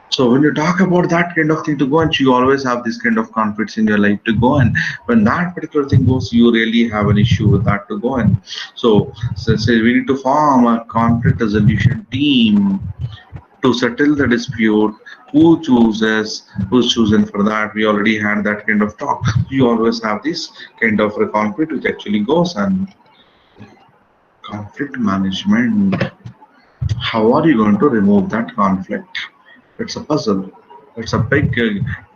So when you talk about that kind of thing to go, and you always have this kind of conflicts in your life to go, and when that particular thing goes, you really have an issue with that to go. And so we need to form a conflict resolution team to settle the dispute. Who's chosen for that? We already had that kind of talk. You always have this kind of a conflict which actually goes. And conflict management, how are you going to remove that conflict? It's a puzzle. It's a big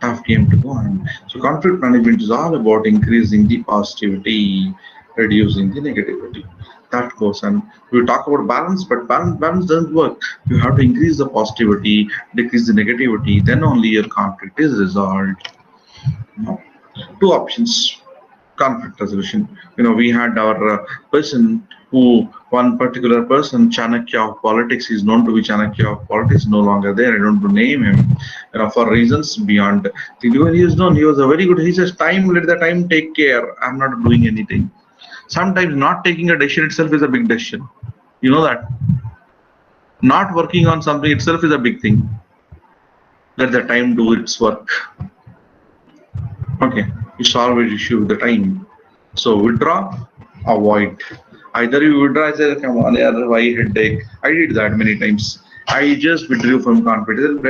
tough game to go on. So conflict management is all about increasing the positivity, reducing the negativity. That goes, and we talk about balance, but balance doesn't work. You have to increase the positivity, decrease the negativity, then only your conflict is resolved. Two options. Conflict resolution. We had our person one particular person, Chanakya of politics, is known to be Chanakya of politics, no longer there. I don't name him, for reasons beyond. He is known. He was a very good. He says, "Time, let the time take care. I'm not doing anything." Sometimes not taking a decision itself is a big decision. You know that. Not working on something itself is a big thing. Let the time do its work. Okay, you solve an issue with the time. So withdraw, avoid. Either you withdraw, I say, come on, why headache? I did that many times. I just withdrew from conflict.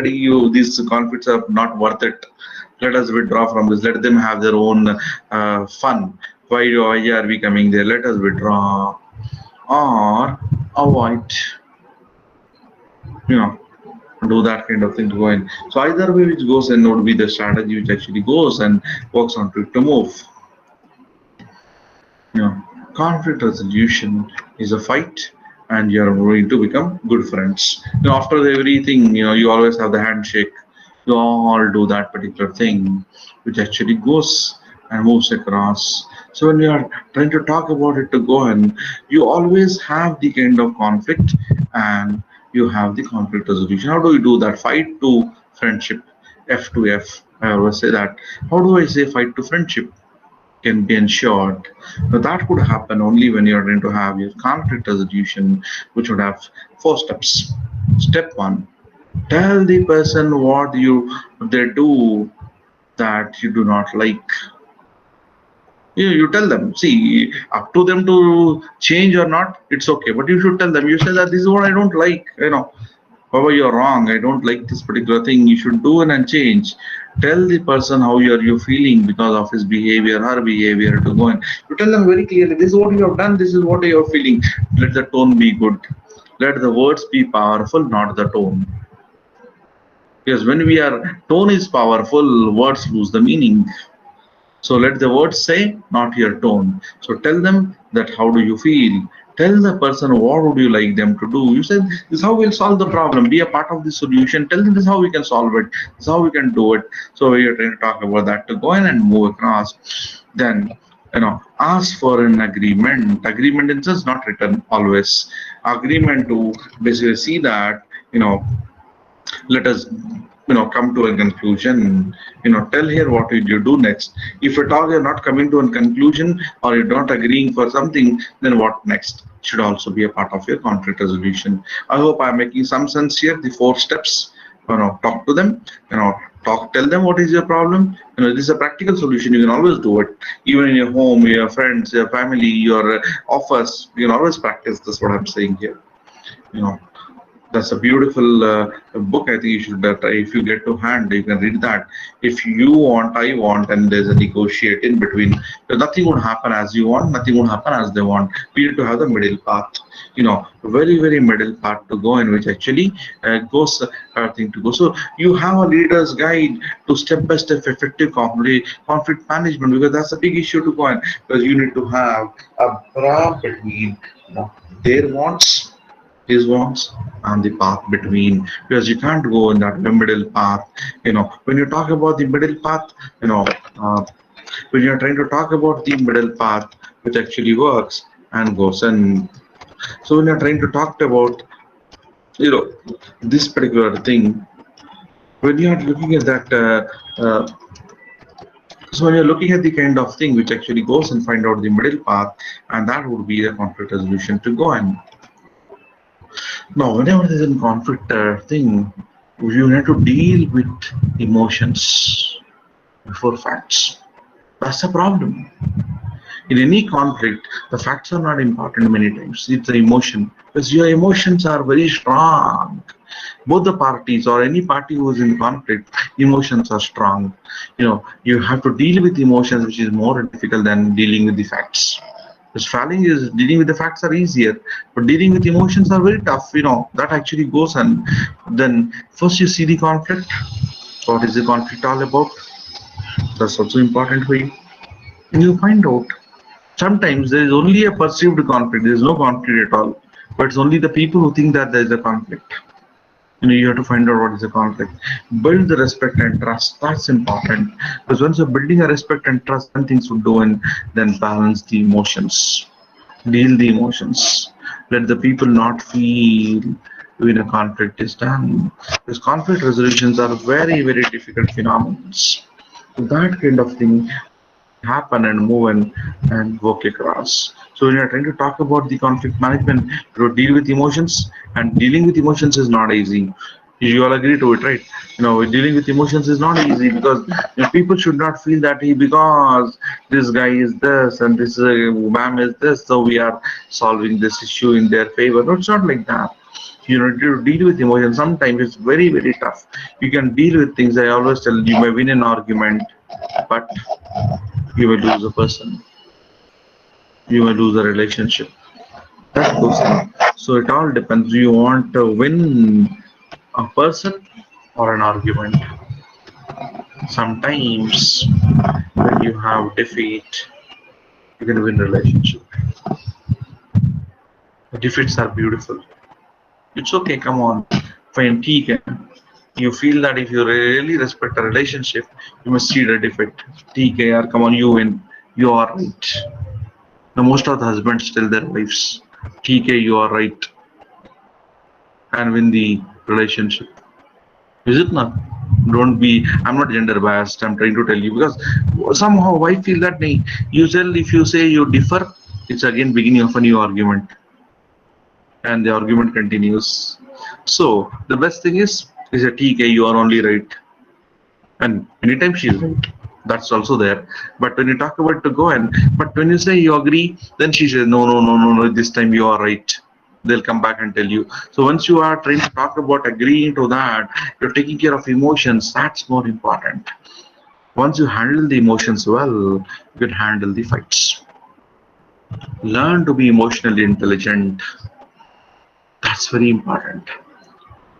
These conflicts are not worth it. Let us withdraw from this. Let them have their own fun. Why are we coming there? Let us withdraw or avoid. Do that kind of thing to go in. So either way which goes and would be the strategy which actually goes and works on to move. Conflict resolution is a fight, and you're going to become good friends. After everything, you always have the handshake. You all do that particular thing, which actually goes and moves across. So when you are trying to talk about it to go, and you always have the kind of conflict, and you have the conflict resolution. How do you do that? Fight to friendship, F to F. I always say that. How do I say fight to friendship? Can be ensured. Now that could happen only when you're going to have your conflict resolution, which would have 4 steps. Step 1, tell the person what they do that you do not like. You tell them, see, up to them to change or not, it's okay, but you should tell them. You say that this is what I don't like, however you're wrong, I don't like this particular thing, you should do it and change. Tell the person how you're feeling because of his behavior, her behavior to go in. You tell them very clearly, this is what you have done, this is what you're feeling. Let the tone be good. Let the words be powerful, not the tone. Because when tone is powerful, words lose the meaning. So let the words say, not your tone. So tell them that how do you feel? Tell the person what would you like them to do. You said this is how we'll solve the problem. Be a part of the solution. Tell them this is how we can solve it. This is how we can do it. So we are trying to talk about that to go in and move across. Then ask for an agreement. Agreement is just not written always. Agreement to basically see that let us come to a conclusion. Tell here what will you do next. If at all you're not coming to a conclusion or you're not agreeing for something, then what next should also be a part of your conflict resolution. I hope I'm making some sense here. The 4 steps. Talk to them. Tell them what is your problem. This is a practical solution. You can always do it, even in your home, your friends, your family, your office. You can always practice this. What I'm saying here. That's a beautiful book. I think you should try. If you get to hand, you can read that. If you want, I want, and there's a negotiate in between. Nothing would happen as you want. Nothing would happen as they want. We need to have the middle path. Very, very middle path to go in, which actually goes thing to go. So you have a leader's guide to step-by-step effective conflict management, because that's a big issue to go in. Because you need to have a bra between their wants, his wants, and the path between, because you can't go in that middle path. When you talk about the middle path, when you're trying to talk about the middle path, which actually works and goes, and so when you're trying to talk about this particular thing, when you're looking at that so when you're looking at the kind of thing which actually goes and find out the middle path, and that would be the conflict resolution to go in. Now, whenever there's a conflict thing, you need to deal with emotions before facts. That's the problem. In any conflict, the facts are not important many times. It's the emotion, because your emotions are very strong. Both the parties or any party who is in conflict, emotions are strong. You have to deal with emotions, which is more difficult than dealing with the facts. Because dealing with the facts are easier, but dealing with emotions are very tough. That actually goes, and then first you see the conflict. What is the conflict all about? That's also important for you. And you find out. Sometimes there is only a perceived conflict. There is no conflict at all, but it's only the people who think that there is a conflict. You have to find out what is the conflict. Build the respect and trust. That's important, because once you're building a respect and trust, then things would do, and then balance the emotions, deal the emotions. Let the people not feel when a conflict is done. Because conflict resolutions are very, very difficult phenomena. So that kind of thing happen and move and work across. So when you're trying to talk about the conflict management, you deal with emotions, and dealing with emotions is not easy. You all agree to it, right? Dealing with emotions is not easy, because people should not feel that because this guy is this and this ma'am is this, so we are solving this issue in their favor. No, it's not like that. To deal with emotions, sometimes it's very, very tough. You can deal with things. I always tell you may win an argument, but you will lose a person. You will lose a relationship. That goes on. So it all depends. Do you want to win a person or an argument? Sometimes when you have defeat, you can win relationship. The defeats are beautiful. It's okay, come on. Fine, you feel that if you really respect a relationship, you must see the defeat. TK, come on, you win. You are right. Now, most of the husbands tell their wives, TK, you are right, and win the relationship. Is it not? Don't be, I'm not gender biased, I'm trying to tell you, because somehow I feel that if you say you differ, it's again beginning of a new argument, and the argument continues. So the best thing is a TK, you are only right, and anytime she is right. That's also there. But when you talk about to go but when you say you agree, then she says, no, this time you are right. They'll come back and tell you. So once you are trying to talk about agreeing to that, you're taking care of emotions. That's more important. Once you handle the emotions well, you can handle the fights. Learn to be emotionally intelligent. That's very important.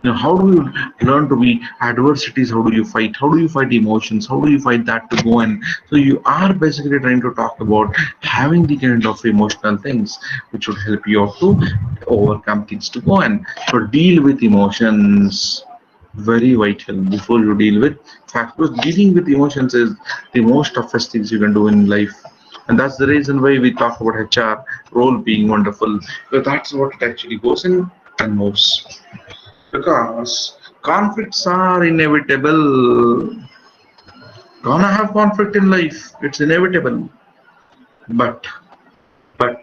How do you learn to be adversities? How do you fight? How do you fight emotions? How do you fight that to go? And so you are basically trying to talk about having the kind of emotional things which would help you out to overcome things to go. And so deal with emotions, very vital before you deal with facts. Because dealing with emotions is the most toughest things you can do in life. And that's the reason why we talk about HR role being wonderful. But that's what it actually goes in and moves. Because conflicts are inevitable. Gonna have conflict in life. It's inevitable. But but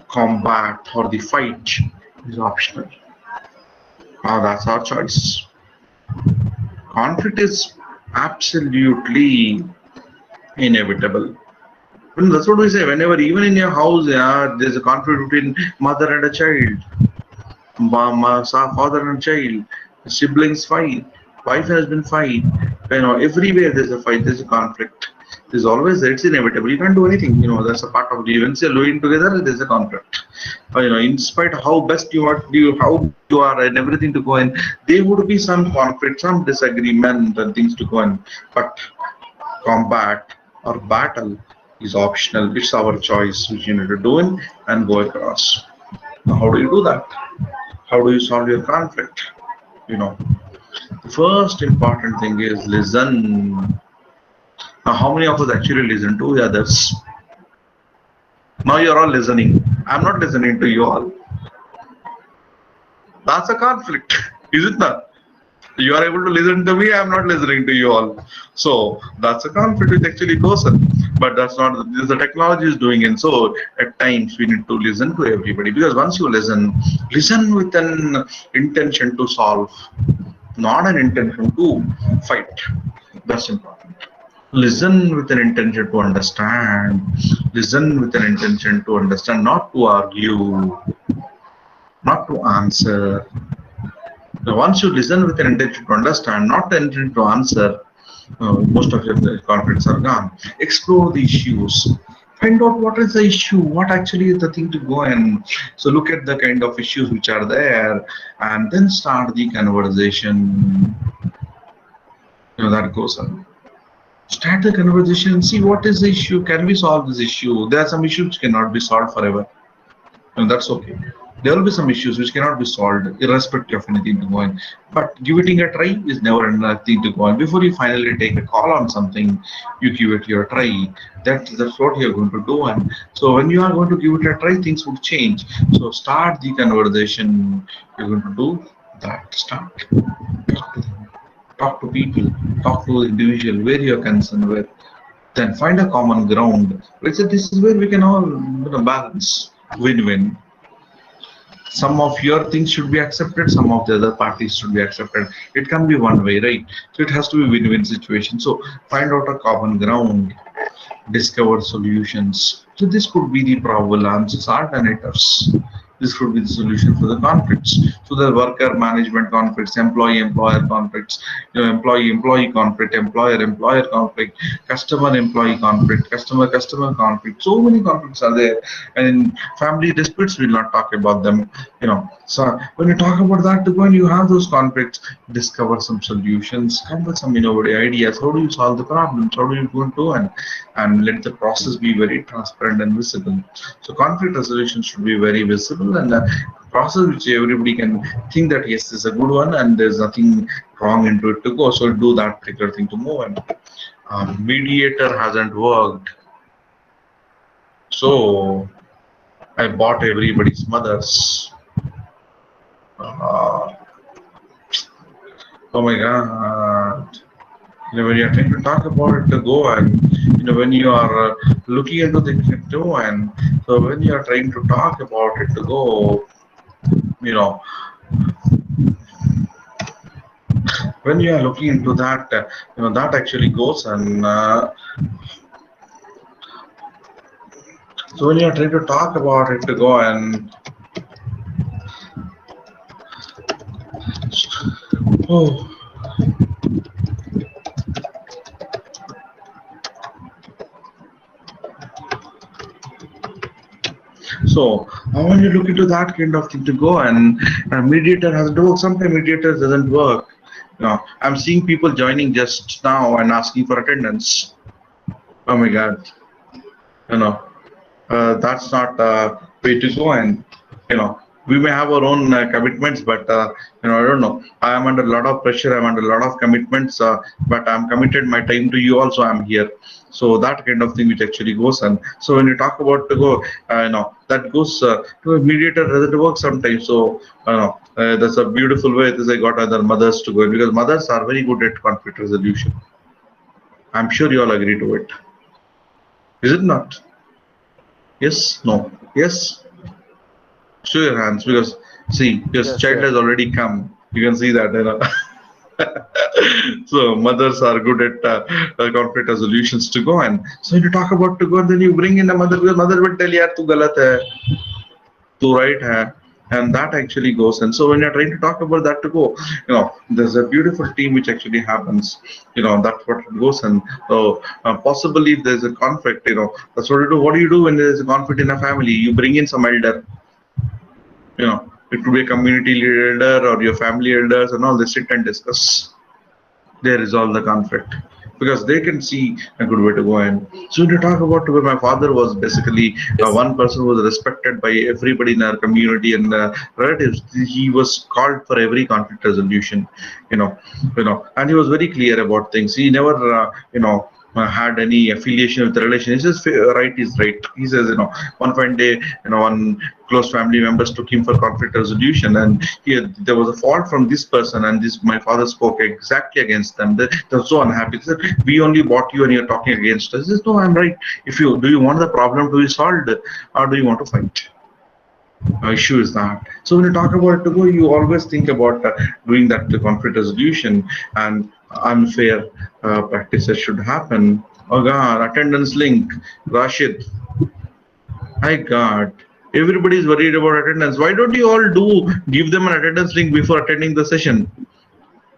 combat or the fight is optional. Now that's our choice. Conflict is absolutely inevitable. Well, that's what we say. Whenever, even in your house, yeah, there's a conflict between mother and a child, father and child, siblings fight, wife and husband fight. Everywhere there's a fight, there's a conflict. There's always there. It's inevitable. You can't do anything. That's a part of the events you're living together. There's a conflict. In spite of how best you are, how good you are, and everything to go in, there would be some conflict, some disagreement, and things to go in. But combat or battle is optional. It's our choice which you need to do in and go across. Now, how do you do that? How do you solve your conflict? You know, the first important thing is listen. Now, how many of us actually listen to the others? Now you're all listening. I'm not listening to you all. That's a conflict, is it not? You are able to listen to me, I'm not listening to you all. So that's a conflict which actually goes on. But that's not the technology is doing it. So at times we need to listen to everybody, because once you listen with an intention to solve, not an intention to fight. That's important. Listen with an intention to understand. Listen with an intention to understand, not to argue, not to answer. Now, once you listen with an intention to understand, not the intention to answer, most of your conflicts are gone. Explore the issues. Find out what is the issue, what actually is the thing to go and so look at the kind of issues which are there, and then start the conversation. That goes on. Start the conversation. See what is the issue. Can we solve this issue? There are some issues which cannot be solved forever. And that's okay. There will be some issues which cannot be solved irrespective of anything to go in. But giving it a try is never nothing to go on. Before you finally take a call on something, you give it your try. That's what you're going to do. And so when you are going to give it a try, things would change. So start the conversation. You're going to do that. Start. Talk to them. Talk to people. Talk to the individual where you're concerned with. Then find a common ground. Let's say this is where we can all balance. Win-win. Some of your things should be accepted, some of the other parties should be accepted. It can be one way, right? So it has to be win-win situation. So find out a common ground, discover solutions. So this could be the probable answers, alternatives. This could be the solution for the conflicts. So the worker management conflicts, employee-employer conflicts, employee-employee conflict, employer-employer conflict, customer-employee conflict, customer-customer conflict. So many conflicts are there. And in family disputes, we'll not talk about them. So when you talk about that, when you have those conflicts, discover some solutions, come with some innovative ideas. How do you solve the problems? How do you go into and let the process be very transparent and visible. So conflict resolution should be very visible and a process which everybody can think that yes, this is a good one and there's nothing wrong into it to go. So do that particular thing to move. And mediator hasn't worked. So I bought everybody's mothers. Oh my God. When you're trying to talk about it to go and when you are looking into the do and so when you are trying to talk about it to go, when you are looking into that, that actually goes and so when you are trying to talk about it to go and oh. So when you look into that kind of thing to go, and a mediator has to work. Sometimes mediator doesn't work. I'm seeing people joining just now and asking for attendance. Oh my God, you know, that's not way to go. And we may have our own commitments, but I don't know. I am under a lot of pressure. I'm under a lot of commitments, but I'm committed my time to you. Also, I'm here. So that kind of thing which actually goes on. So when you talk about to go, that goes to a mediator doesn't work sometimes. So that's a beautiful way. This I got other mothers to go, because mothers are very good at conflict resolution. I'm sure you all agree to it. Is it not? Yes? No? Yes? Show your hands, because see, your child has already come. You can see that. So mothers are good at conflict resolutions to go. And so you talk about to go, and then you bring in a mother, because mother will tell you, tu galat hai, tu right hai. And that actually goes. And so when you're trying to talk about that to go, there's a beautiful team which actually happens. That's what it goes. And so possibly if there's a conflict, that's what you do. What do you do when there's a conflict in a family? You bring in some elder. It could be a community elder or your family elders, and all. They sit and discuss. They resolve the conflict, because they can see a good way to go in. So when you talk about where my father was basically one person who was respected by everybody in our community and relatives. He was called for every conflict resolution, and he was very clear about things. He never, had any affiliation with the relation. He says right is right. He says, one fine day, one close family members took him for conflict resolution, and there was a fault from this person, and my father spoke exactly against them. They were so unhappy. They said, we only bought you and you're talking against us. He says, no, I'm right. Do you want the problem to be solved, or do you want to fight? Issue is that. So when you talk about to go, you always think about doing that conflict resolution, and unfair practices should happen. Oh God, attendance link, Rashid. My God, everybody is worried about attendance. Why don't you all give them an attendance link before attending the session?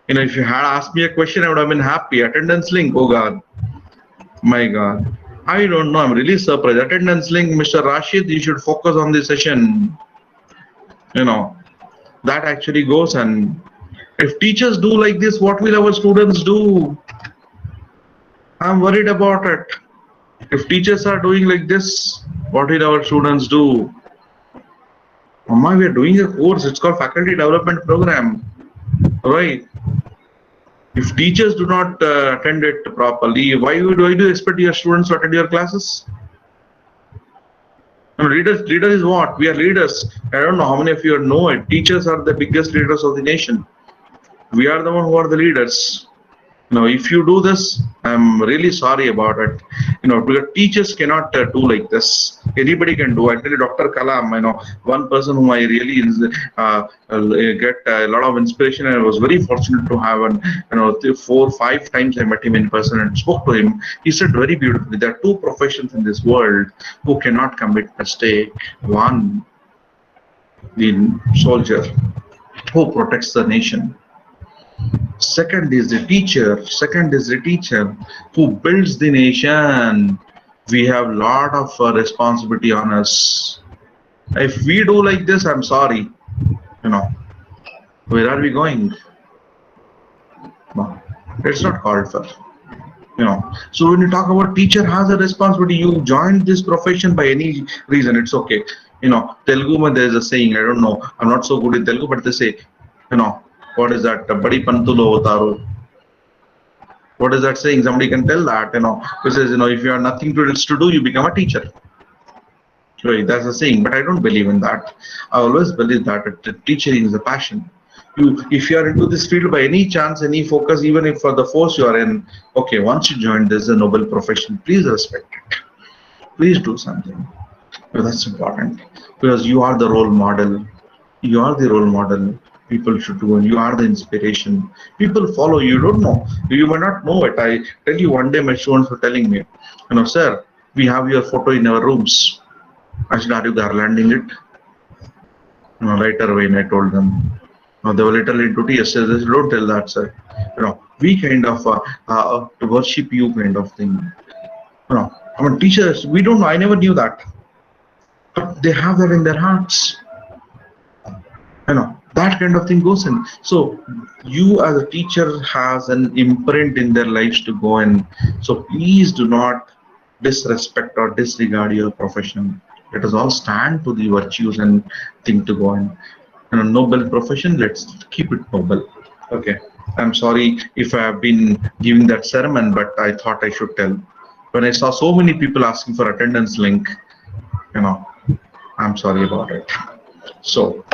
If you had asked me a question, I would have been happy. Attendance link, oh God. My God. I don't know. I'm really surprised. Attendance link, Mr. Rashid, you should focus on the session. That actually goes. And if teachers do like this, what will our students do? I'm worried about it. If teachers are doing like this, what will our students do? Mama, we are doing a course. It's called Faculty Development Program. Right? If teachers do not attend it properly, why do you expect your students to attend your classes? Leaders is what? We are leaders. I don't know how many of you know it. Teachers are the biggest leaders of the nation. We are the one who are the leaders. If you do this, I'm really sorry about it. Because teachers cannot do like this. Anybody can do. I tell you, Dr. Kalam, one person whom I really get a lot of inspiration. I was very fortunate to have 4 or 5 times I met him in person and spoke to him. He said very beautifully, there are 2 professions in this world who cannot commit mistake. One, the soldier who protects the nation. Second is the teacher who builds the nation. We have a lot of responsibility on us. If we do like this, I'm sorry. Where are we going? No, it's not called for. So when you talk about teacher has a responsibility, you joined this profession by any reason, it's okay. Telugu, there is a saying, I don't know, I'm not so good in Telugu, but they say, what is that? Badi pantulo hotaru. What is that saying? Somebody can tell that, who says, if you have nothing else to do, you become a teacher. Right, that's a saying, but I don't believe in that. I always believe that teaching is a passion. If you are into this field by any chance, any focus, even if for the force you are in, okay, once you join, this is a noble profession. Please respect it. Please do something. That's important, because you are the role model. You are the role model. People should do, and you are the inspiration. People follow you. Don't know. You may not know it. I tell you, one day my students were telling me, sir, we have your photo in our rooms. I said, are you garlanding it? Right away, and I told them. They were little into tears. Said, don't tell that, sir. We kind of to worship you kind of thing. Teachers, we don't know. I never knew that. but they have that in their hearts. That kind of thing goes in. So you as a teacher has an imprint in their lives to go in. So please do not disrespect or disregard your profession. Let us all stand to the virtues and think to go in. Noble profession, let's keep it noble. Okay. I'm sorry if I have been giving that sermon, but I thought I should tell. When I saw so many people asking for attendance link, you know, I'm sorry about it. So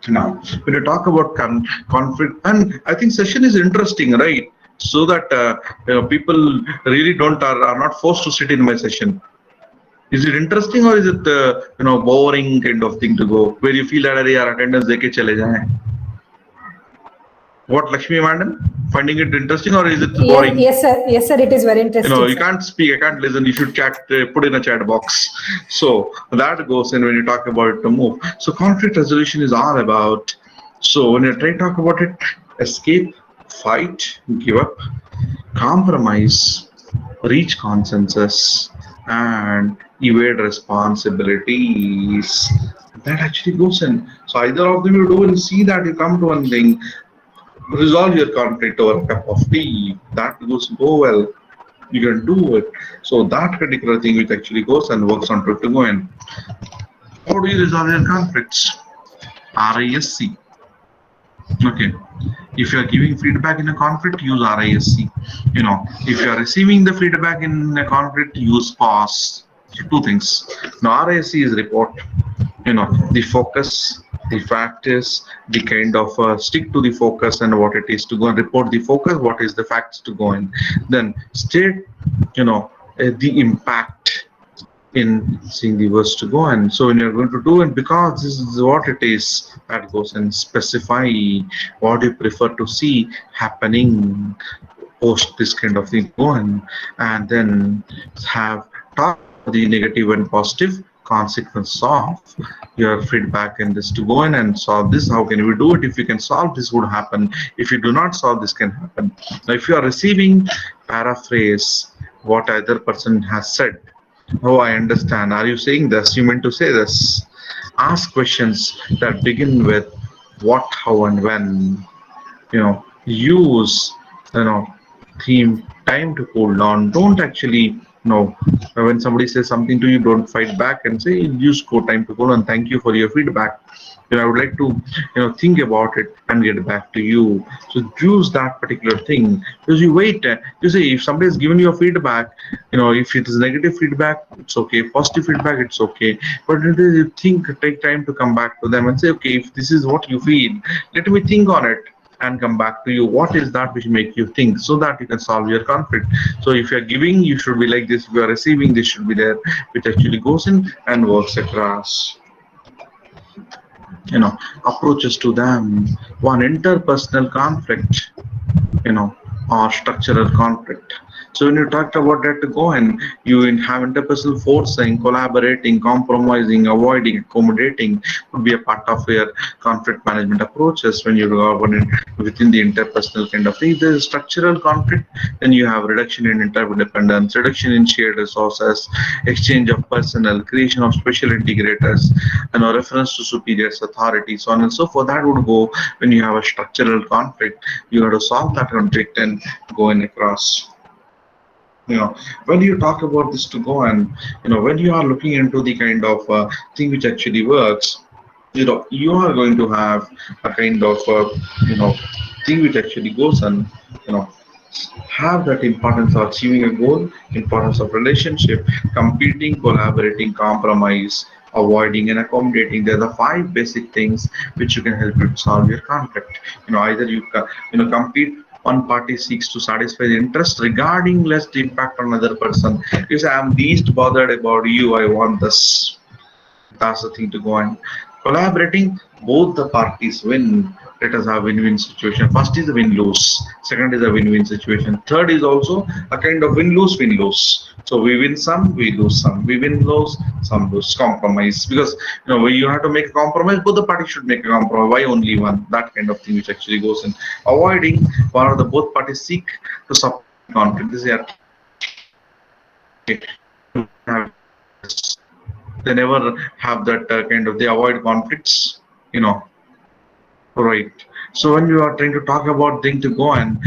now, when you talk about conflict, and I think session is interesting, right? So that people really are not forced to sit in my session. Is it interesting or is it boring kind of thing to go where you feel that our attendance deke chale jaye? What, Lakshmi Madam? Finding it interesting or is it boring? Yes, sir. Yes, sir. It is very interesting. You can't speak, I can't listen. You should chat, put in a chat box. So that goes in when you talk about the move. So conflict resolution is all about. So when you try to talk about it, escape, fight, give up, compromise, reach consensus, and evade responsibilities. That actually goes in. So either of them you do and see that you come to one thing, resolve your conflict over a cup of tea. That goes go well. You can do it. So that particular thing which actually goes and works on to go in. How do you resolve your conflicts? RISC. Okay. If you are giving feedback in a conflict, use RISC. If you are receiving the feedback in a conflict, use pause. Two things. Now RISC is report. The focus, the fact is the kind of stick to the focus and what it is to go and report the focus, what is the facts to go in. Then state, the impact in seeing the words to go. And so when you're going to do it, because this is what it is, that goes and specify what you prefer to see happening post this kind of thing go on, and then have talk the negative and positive consequence of your feedback and this to go in and solve this. How can we do it? If you can solve this, would happen. If you do not solve, this can happen. Now if you are receiving, paraphrase what other person has said. Oh, I understand. Are you saying this? You meant to say this. Ask questions that begin with what, how, and when. Use theme, time to cool down. Don't actually when somebody says something to you, don't fight back and say use time to cool down. Thank you for your feedback. I would like to think about it and get back to you. So use that particular thing, because you wait. You say if somebody has given you a feedback, if it is negative feedback, it's okay. Positive feedback, it's okay. But it is, you think, take time to come back to them and say, okay, if this is what you feel, let me think on it and come back to you. What is that which make you think, so that you can solve your conflict? So if you're giving, you should be like this. If you are receiving, this should be there, which actually goes in and works across. Approaches to them. One, interpersonal conflict, or structural conflict. So when you talked about that to go and you have interpersonal forcing, collaborating, compromising, avoiding, accommodating would be a part of your conflict management approaches when you go within the interpersonal kind of thing. If there is structural conflict, then you have reduction in interdependence, reduction in shared resources, exchange of personnel, creation of special integrators, and a reference to superiors, authority, so on and so forth. That would go when you have a structural conflict. You have to solve that conflict and go in across. When you talk about this to go and, when you are looking into the kind of thing which actually works, you are going to have a kind of, thing which actually goes and, have that importance of achieving a goal, importance of relationship, competing, collaborating, compromise, avoiding, and accommodating. There are the 5 basic things which you can help you to solve your conflict. Either you compete. One party seeks to satisfy the interest regarding less the impact on another person. You say, I'm least bothered about you, I want this. That's the thing to go on. Collaborating, both the parties win. Let us have win-win situation. First is a win-lose. Second is a win-win situation. Third is also a kind of win-lose, win-lose. So we win some, we lose some. We win lose, some lose. Compromise. Because when you have to make a compromise, both the parties should make a compromise. Why only one? That kind of thing which actually goes in. Avoiding, one of the both parties seek to support conflict. This is They never have that kind of, they avoid conflicts, right. So when you are trying to talk about thing to go and,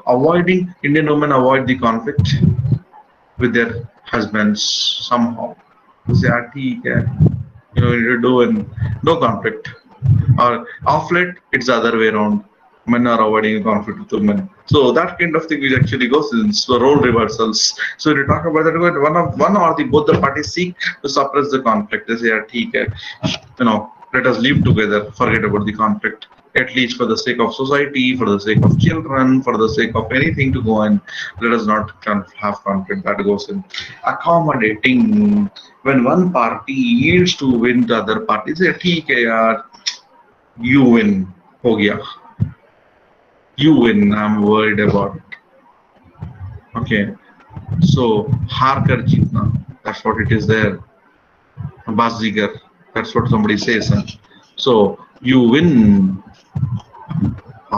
avoiding, Indian women avoid the conflict with their husbands somehow. They say, "Ah, theek hai." You need to do and no conflict. Or off late, it's the other way around. Men are avoiding conflict with women. So that kind of thing which actually goes in so role reversals. So when you talk about that, one or the both the parties seek to suppress the conflict. They say, "Ah, theek hai. Let us live together, forget about the conflict. At least for the sake of society, for the sake of children, for the sake of anything to go and let us not have conflict." That goes in. Accommodating, when one party yields to win the other party, say, "theek hai yaar, you win, ho gaya. You win, I'm worried about it." Okay, so har kar jeetna, that's what it is there. Bazigar, that's what somebody says. Huh? So you win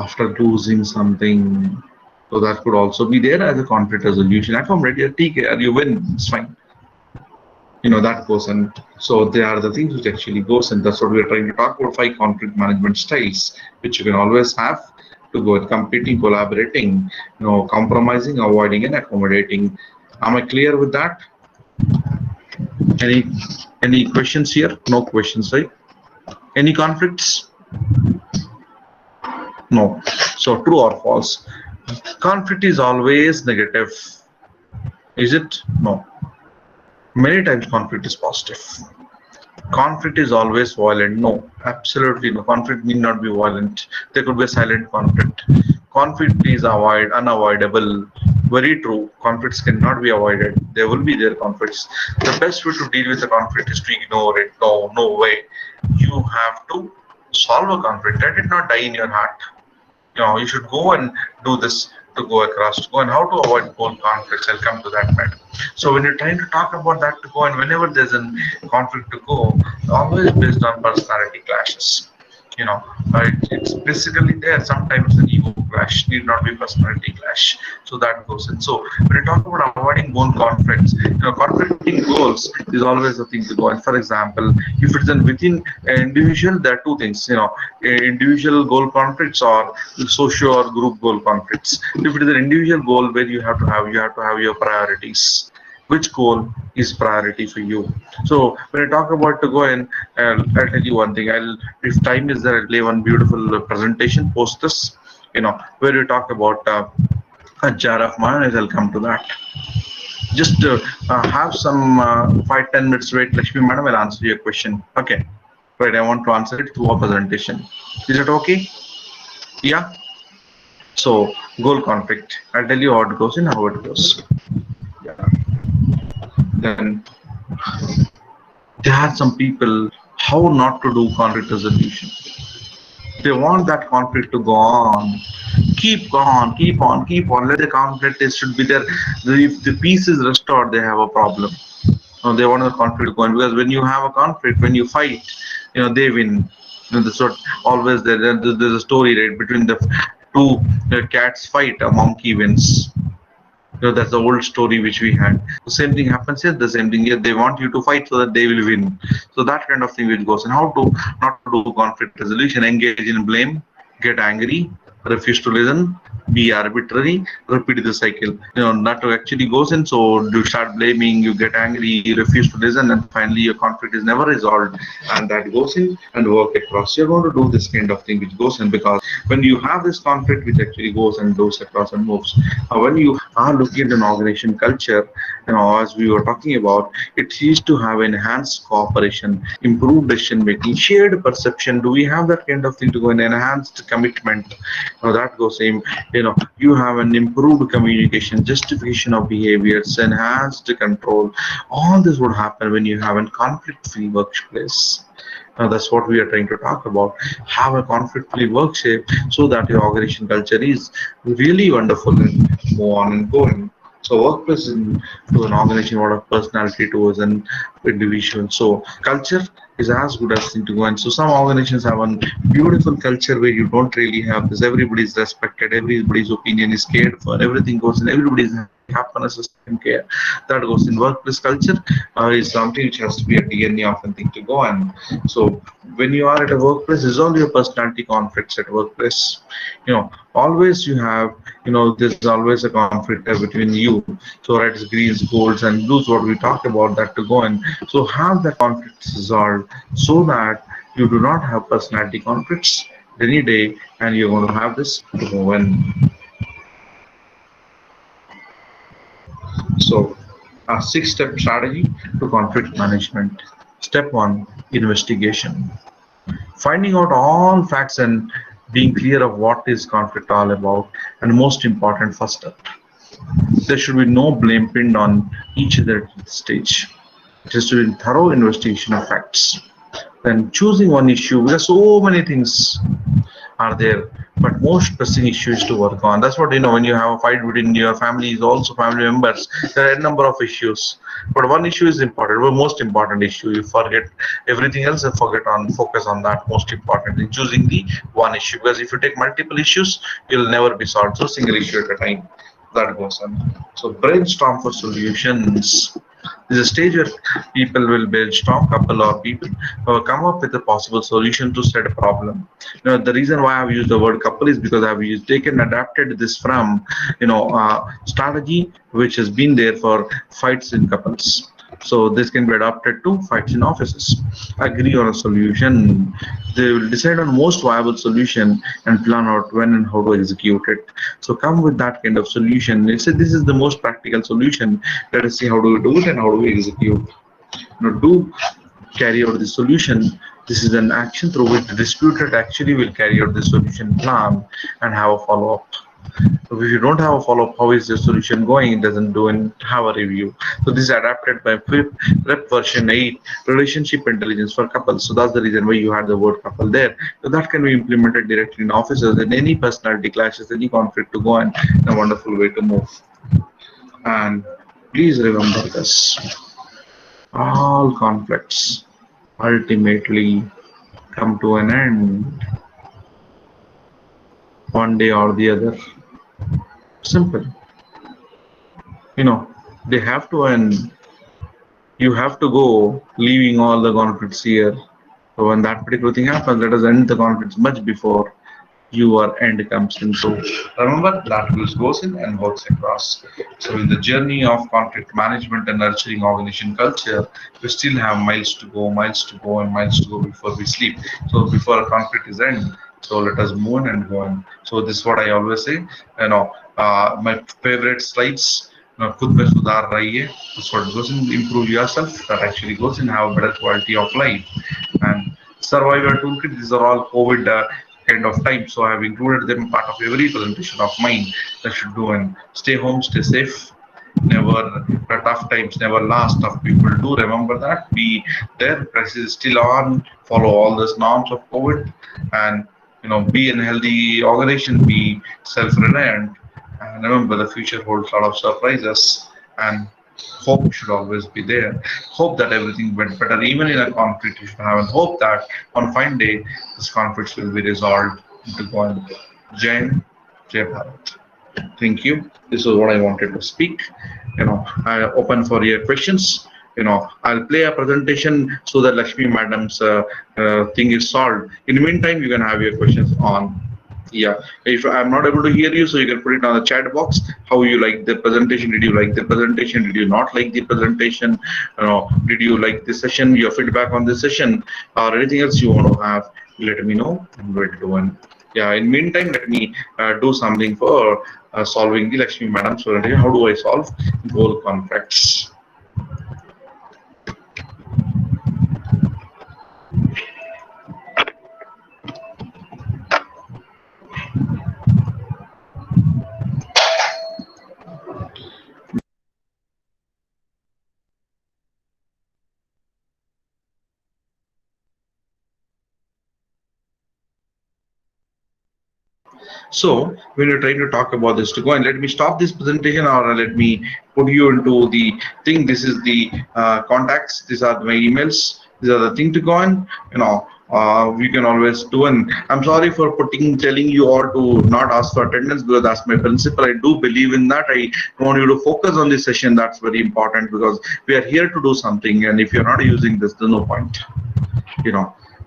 after losing something. So that could also be there as a conflict resolution. Accommodate, you win, it's fine. That goes in. So they are the things which actually goes in. That's what we're trying to talk about, 5 conflict management styles, which you can always have to go with competing, collaborating, compromising, avoiding, and accommodating. Am I clear with that? Any any questions here? No questions, right? Any conflicts? No. So true or false? Conflict is always negative. Is it? No. Many times conflict is positive. Conflict is always violent. No, absolutely no. Conflict need not be violent. There could be a silent conflict. Conflict is unavoidable. Very true. Conflicts cannot be avoided. There will be their conflicts. The best way to deal with a conflict is to ignore it. No, no way. You have to solve a conflict. Let it not die in your heart. You should go and do this to go across, to go and how to avoid both conflicts. I'll come to that matter. So when you're trying to talk about that to go, and whenever there's a conflict to go, always based on personality clashes. It's basically there. Sometimes an ego clash need not be personality clash. So that goes in. So when you talk about avoiding bone conflicts, conflicting goals is always a thing to go. And for example, if it's within an individual, there are two things. Individual goal conflicts or socio or group goal conflicts. If it is an individual goal where you have to have your priorities. Which goal is priority for you? So when I talk about to go in, I'll tell you one thing. If time is there, I'll play one beautiful presentation. Post this, where we talk about a jar of mayonnaise. I'll come to that. Just have some 5-10 minutes wait, Lakshmi Madam. I'll answer your question. Okay, right. I want to answer it through a presentation. Is it okay? Yeah. So goal conflict. I'll tell you how it goes and how it goes. Yeah. Then there are some people how not to do conflict resolution. They want that conflict to go on. Keep on. Let the conflict should be there. If the peace is restored, they have a problem. They want the conflict to go on, because when you have a conflict, when you fight, they win. That's what always there's a story, right? Between the two cats fight, a monkey wins. That's the old story which we had. The same thing happens here. The same thing here. They want you to fight so that they will win. So that kind of thing which goes. And how to not to do conflict resolution? Engage in blame, get angry, refuse to listen, be arbitrary, repeat the cycle. Not to actually goes in. So you start blaming, you get angry, you refuse to listen, and finally your conflict is never resolved. And that goes in and work across. You're going to do this kind of thing which goes in, because when you have this conflict which actually goes and goes across and moves, when you are looking at an organization culture, as we were talking about, it used to have enhanced cooperation, improved decision making, shared perception. Do we have that kind of thing to go and enhanced commitment? That goes in. You have an improved communication, justification of behaviors, enhanced control. All this would happen when you have a conflict-free workplace. That's what we are trying to talk about. Have a conflict-free workplace so that your organization culture is really wonderful and move on and go in. So workplace to an organization, what a personality to as an individual. So culture is as good as thing to go. And so some organizations have a beautiful culture where you don't really have this. Everybody is respected, everybody's opinion is cared for, everything goes in, everybody's happy, happiness is taken care. That goes in workplace culture is something which has to be a DNA of a thing to go. And so when you are at a workplace, resolve your personality conflicts at workplace. Always you have, there's always a conflict between you. So reds, greens, golds, and blues, what we talk about that to go in. So have the conflicts resolved so that you do not have personality conflicts any day, and you're going to have this to go in. So, a 6-step strategy to conflict management. Step 1, investigation. Finding out all facts and being clear of what is conflict all about, and most important, first step. There should be no blame pinned on each other at this stage. It has to be a thorough investigation of facts. Then choosing one issue, because so many things are there, but most pressing issues to work on. That's what when you have a fight within your family, is also family members, there are a number of issues, but one issue is important, the most important issue. You forget everything else and focus on that most importantly, choosing the one issue, because if you take multiple issues, you'll never be solved. So single issue at a time, that goes on. So brainstorm for solutions. This is a stage where people will brainstorm, couple or people come up with a possible solution to set a problem. The reason why I've used the word couple is because I've taken adapted this from strategy which has been there for fights in couples. So this can be adapted to fights in offices. Agree on a solution. They will decide on most viable solution and plan out when and how to execute it. So come with that kind of solution. They say this is the most practical solution. Let us see how do we do it and how do we execute. Do carry out the solution. This is an action through which the disputed actually will carry out the solution plan and have a follow-up. So if you don't have a follow-up, how is the solution going? It doesn't do and have a review. So this is adapted by Prep version 8, relationship intelligence for couples. So that's the reason why you had the word couple there. So that can be implemented directly in offices, and any personality clashes, any conflict to go in a wonderful way to move. And please remember this. All conflicts ultimately come to an end one day or the other. Simple. They have to end. You have to go, leaving all the conflicts here. So when that particular thing happens, let us end the conflicts much before your end comes in. So remember that goes in and works across. So in the journey of conflict management and nurturing organization culture, we still have miles to go, and miles to go before we sleep. So before a conflict is end, so let us move and go on. So this is what I always say. My favorite slides. खुद में सुधार रहिए. That's what goes in. Improve yourself. That actually goes in. Have a better quality of life. And survivor toolkit. These are all COVID kind of time. So I have included them part of every presentation of mine. That should do. And stay home. Stay safe. Never tough times never last. Tough people do remember that. Be there. Crisis is still on. Follow all those norms of COVID. And be in a healthy organization. Be self-reliant. And remember, the future holds a lot of surprises, and hope should always be there. Hope that everything went better, even in a conflict. You should have a hope that on fine day, this conflict will be resolved into going. Jai Bharat. Thank you. This is what I wanted to speak. I open for your questions. I'll play a presentation so that Lakshmi Madam's thing is solved. In the meantime, you can have your questions on. Yeah, if I'm not able to hear you, so you can put it on the chat box. How you like the presentation? Did you like the presentation? Did you not like the presentation? Did you like the session? Your feedback on the session or anything else you want to have? Let me know and we'll do one. Yeah. In meantime, let me do something for solving the Lakshmi Madam. So how do I solve goal conflicts? So when you're trying to talk about this, to go and let me stop this presentation or let me put you into the thing. This is the contacts. These are my emails. These are the thing to go on. We can always do. And I'm sorry for telling you all to not ask for attendance, because that's my principle. I do believe in that. I want you to focus on this session. That's very important, because we are here to do something. And if you're not using this, there's no point.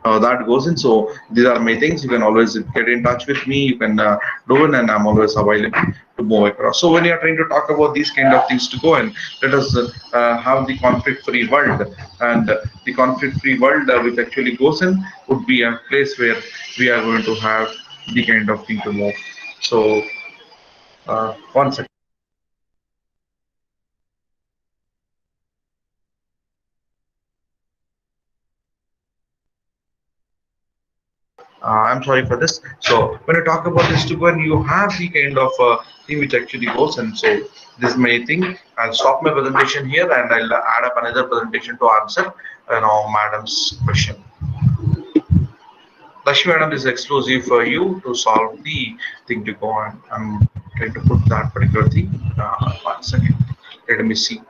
That goes in. So these are my things. You can always get in touch with me. You can do it, and I'm always available to move across. So when you're trying to talk about these kind of things to go in, let us have the conflict-free world. And the conflict-free world, which actually goes in, would be a place where we are going to have the kind of thing to move. So one second. I'm sorry for this. So when I talk about this to go, and you have the kind of thing which actually goes, and so this is my thing. I'll stop my presentation here, and I'll add up another presentation to answer madam's question. Lakshmi madam, this is exclusive for you to solve the thing to go on. I'm trying to put that particular thing. 1 second. Let me see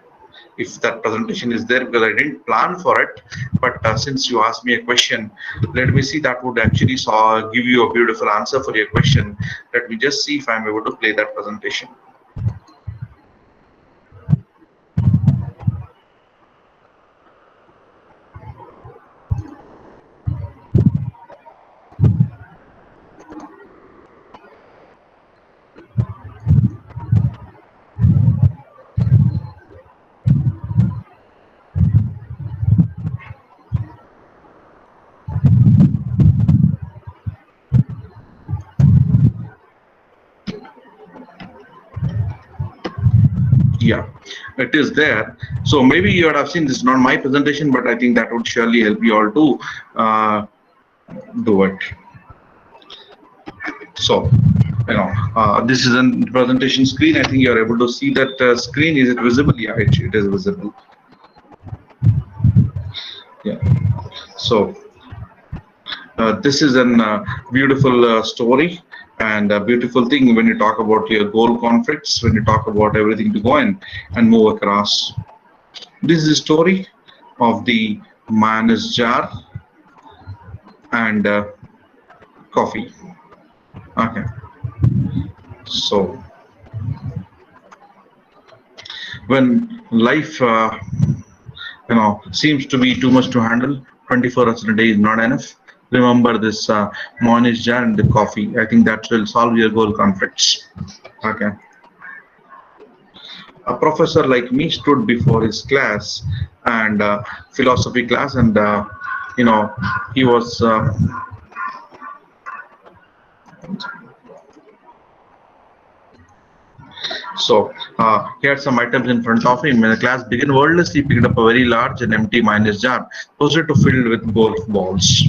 if that presentation is there, because I didn't plan for it. But since you asked me a question, let me see. That would actually give you a beautiful answer for your question. Let me just see if I'm able to play that presentation. Yeah, it is there. So maybe you would have seen this, not my presentation, but I think that would surely help you all to do it. So, this is a presentation screen. I think you are able to see that screen. Is it visible? Yeah, it is visible. Yeah. So, this is a beautiful story. And a beautiful thing when you talk about your goal conflicts, when you talk about everything to go in and move across. This is a story of the mayonnaise jar and coffee. Okay. So, when life, seems to be too much to handle, 24 hours a day is not enough. Remember this mayonnaise jar and the coffee. I think that will solve your goal conflicts. Okay. A professor like me stood before his class and philosophy class, and he was. So he had some items in front of him. When the class began wordlessly, he picked up a very large and empty mayonnaise jar, proceeded to fill it with golf balls.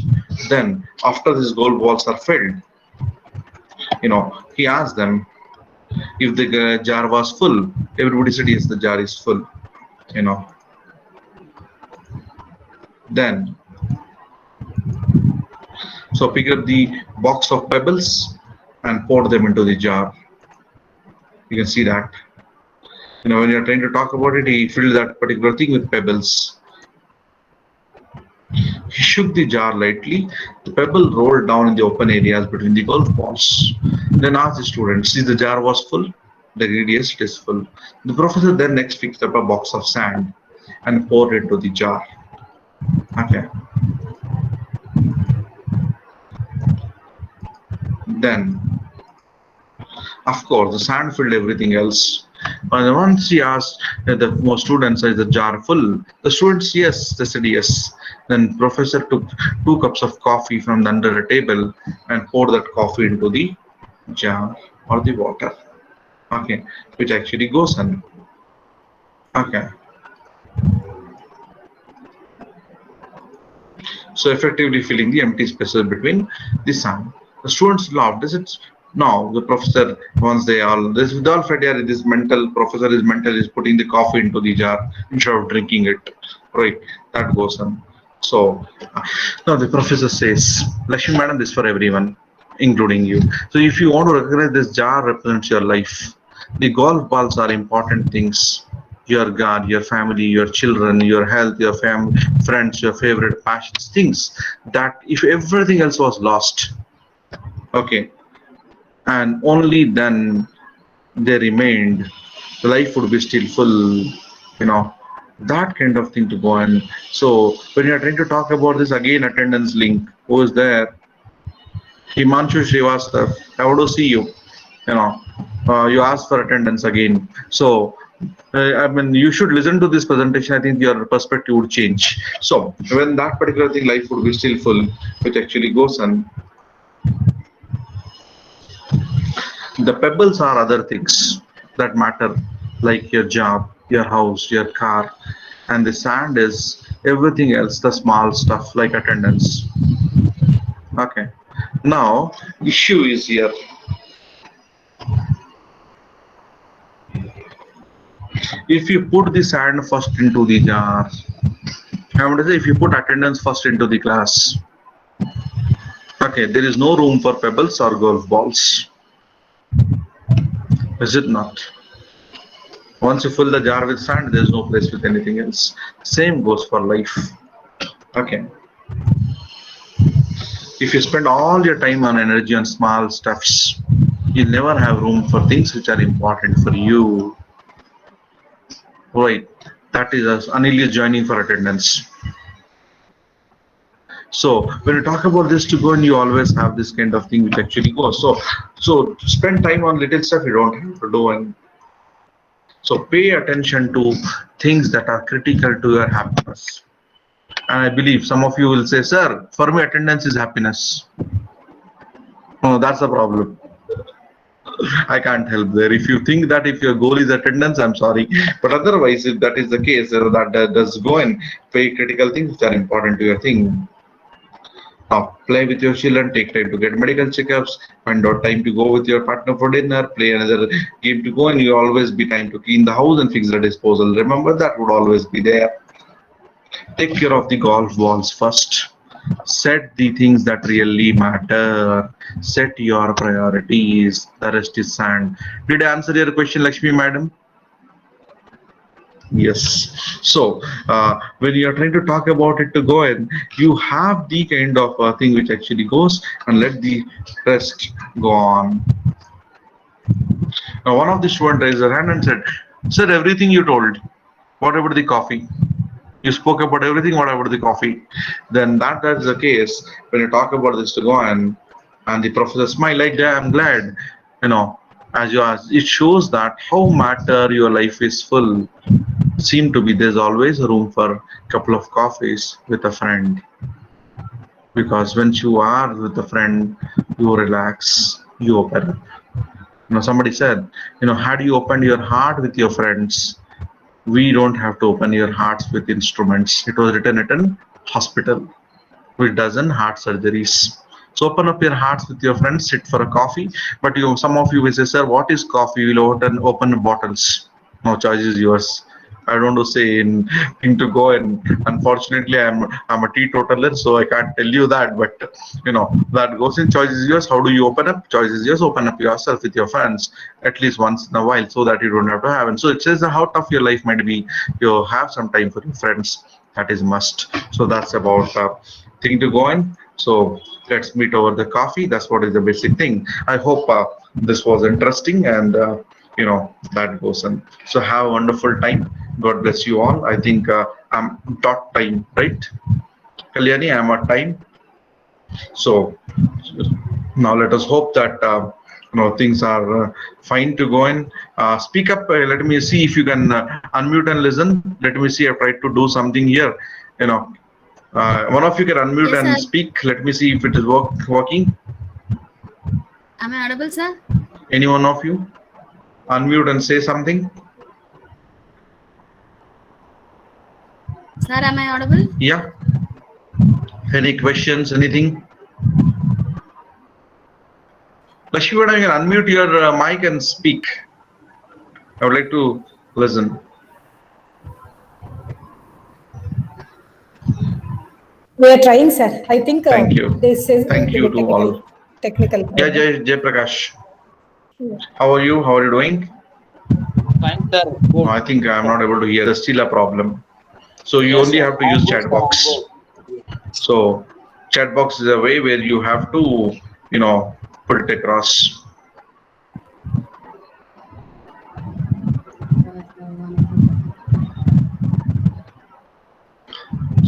Then, after these golf balls are filled, he asked them if the jar was full. Everybody said yes, the jar is full. Then, so pick up the box of pebbles and pour them into the jar. You can see that. When you're trying to talk about it, he filled that particular thing with pebbles. He shook the jar lightly. The pebble rolled down in the open areas between the golf balls. Then asked the students, "See, the jar was full?" They agreed, "Yes, it is full." The professor then next picked up a box of sand and poured it into the jar. Okay. Then, of course, the sand filled everything else. And once he asked the most students, "Is the jar full?" The students, yes, they said yes. Then professor took 2 cups of coffee from under a table and poured that coffee into the jar or the water. Okay, which actually goes in. Okay. So effectively filling the empty spaces between the sand. The students laughed. This is now the professor, once they all this with all failure, this mental professor is mental, is putting the coffee into the jar instead of drinking it. Right, that goes on. So now the professor says, "Lakshmi madam, this for everyone, including you. So if you want to recognize, this jar represents your life. The golf balls are important things. your God, your family, your children, your health, your friends, your favorite passions, things that if everything else was lost, okay, and only then they remained, life would be still full, that kind of thing to go on. So when you're trying to talk about this again, attendance link, who is there? Himanshu Srivastava, I want to see you. You asked for attendance again. So, I mean, you should listen to this presentation. I think your perspective would change. So, when that particular thing, life would be still full, which actually goes on. The pebbles are other things that matter, like your job, your house, your car, and the sand is everything else, the small stuff like attendance. Okay. Now, issue is here. If you put the sand first into the jar, I want to say if you put attendance first into the class, okay, there is no room for pebbles or golf balls. Is it not? Once you fill the jar with sand, there is no place with anything else. Same goes for life. Okay. If you spend all your time on energy on small stuffs, you'll never have room for things which are important for you. Right. That is Anil is joining for attendance. So when you talk about this to go, and you always have this kind of thing which actually goes. So spend time on little stuff you don't have to do, and so pay attention to things that are critical to your happiness. And I believe some of you will say, sir, for me attendance is happiness. No, that's the problem. I can't help there. If you think that if your goal is attendance, I'm sorry. But otherwise, if that is the case, that does go and pay critical things which are important to your thing. Now, play with your children, take time to get medical checkups, find out time to go with your partner for dinner, play another game to go, and you always be time to clean the house and fix the disposal. Remember, that would always be there. Take care of the golf balls first. Set the things that really matter. Set your priorities. The rest is sand. Did I answer your question, Lakshmi madam? Yes. So when you are trying to talk about it to go in, you have the kind of thing which actually goes, and let the rest go on. Now one of the students raised their hand and said, sir, everything you told, what about the coffee? You spoke about everything, what about the coffee? Then that is the case when you talk about this to go on, and the professor smiled like, yeah, I'm glad, as you asked, it shows that how matter your life is full. Seem to be there's always room for a couple of coffees with a friend, because when you are with a friend, you relax, you open up. Somebody said, had you opened your heart with your friends, we don't have to open your hearts with instruments. It was written at a hospital which doesn't heart surgeries. So open up your hearts with your friends, sit for a coffee. But some of you will say, sir, what is coffee? We'll open bottles. No, choice is yours. I don't want to say anything to go, and unfortunately I'm a teetotaler, so I can't tell you that, but that goes in. Choice is yours. How do you open up? Choice is yours. Open up yourself with your friends at least once in a while, so that you don't have to have. And so it says how tough your life might be, you have some time for your friends. That is must. So that's about thing to go in. So let's meet over the coffee. That's what is the basic thing. I hope this was interesting, and that goes on. So have a wonderful time. God bless you all. I think I'm dot time, right? Kalyani, I'm at time. So now let us hope that things are fine to go in. Speak up. Let me see if you can unmute and listen. Let me see. I've tried to do something here. One of you can unmute and speak. Let me see if it is working. Am I audible, sir? Any one of you? Unmute and say something. Sir, am I audible? Yeah. Any questions, anything? Lakshmi, you can unmute your mic and speak. I would like to listen. We are trying, sir. I think Thank you. This is Thank you to all. Technical. Yeah, Jay Prakash. Yeah. How are you? How are you doing? fine, sir. No, I think I'm not able to hear. There's still a problem. So you Yes, only sir. have to use chat box. So chat box is a way where you have to, put it across.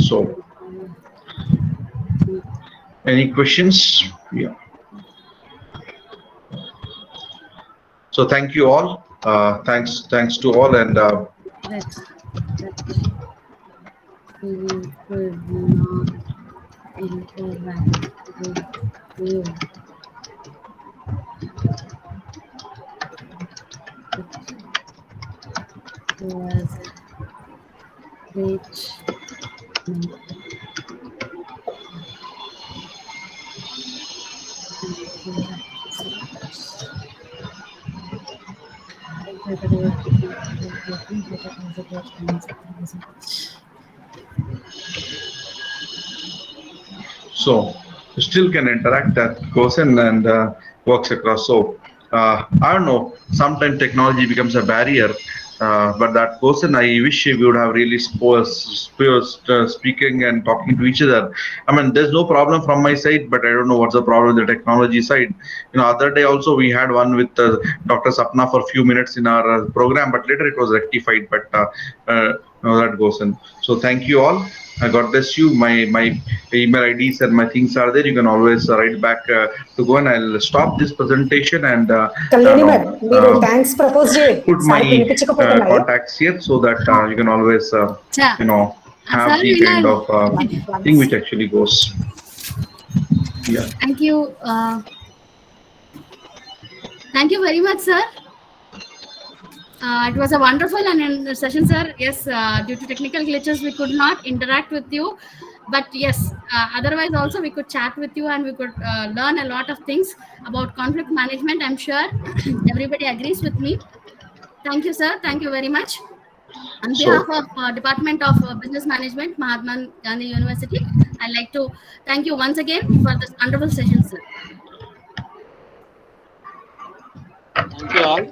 So, any questions? Yeah. So thank you all. Thanks to all, and We could not interact with you. It was great. so you still can interact. That goes in and works across. So I don't know. Sometimes technology becomes a barrier. But that person, I wish we would have really speaking and talking to each other. I mean, there's no problem from my side, but I don't know what's the problem with the technology side. Other day also we had one with Dr. Sapna for a few minutes in our program, but later it was rectified. But that goes in. So thank you all. God bless you. My email IDs and my things are there. You can always write back to go, and I'll stop this presentation and Kalyani madam, మీరు thanks propose put my వినిపించకపోతున్నాయా? contacts here so that you can always have the kind of thing which actually goes. Yeah. Thank you. Thank you very much, sir. It was a wonderful session, sir. Yes, due to technical glitches, we could not interact with you. But yes, otherwise also we could chat with you and we could learn a lot of things about conflict management. I'm sure everybody agrees with me. Thank you, sir. Thank you very much. On behalf of Department of Business Management, Mahatma Gandhi University, I'd like to thank you once again for this wonderful session, sir. Thank you all.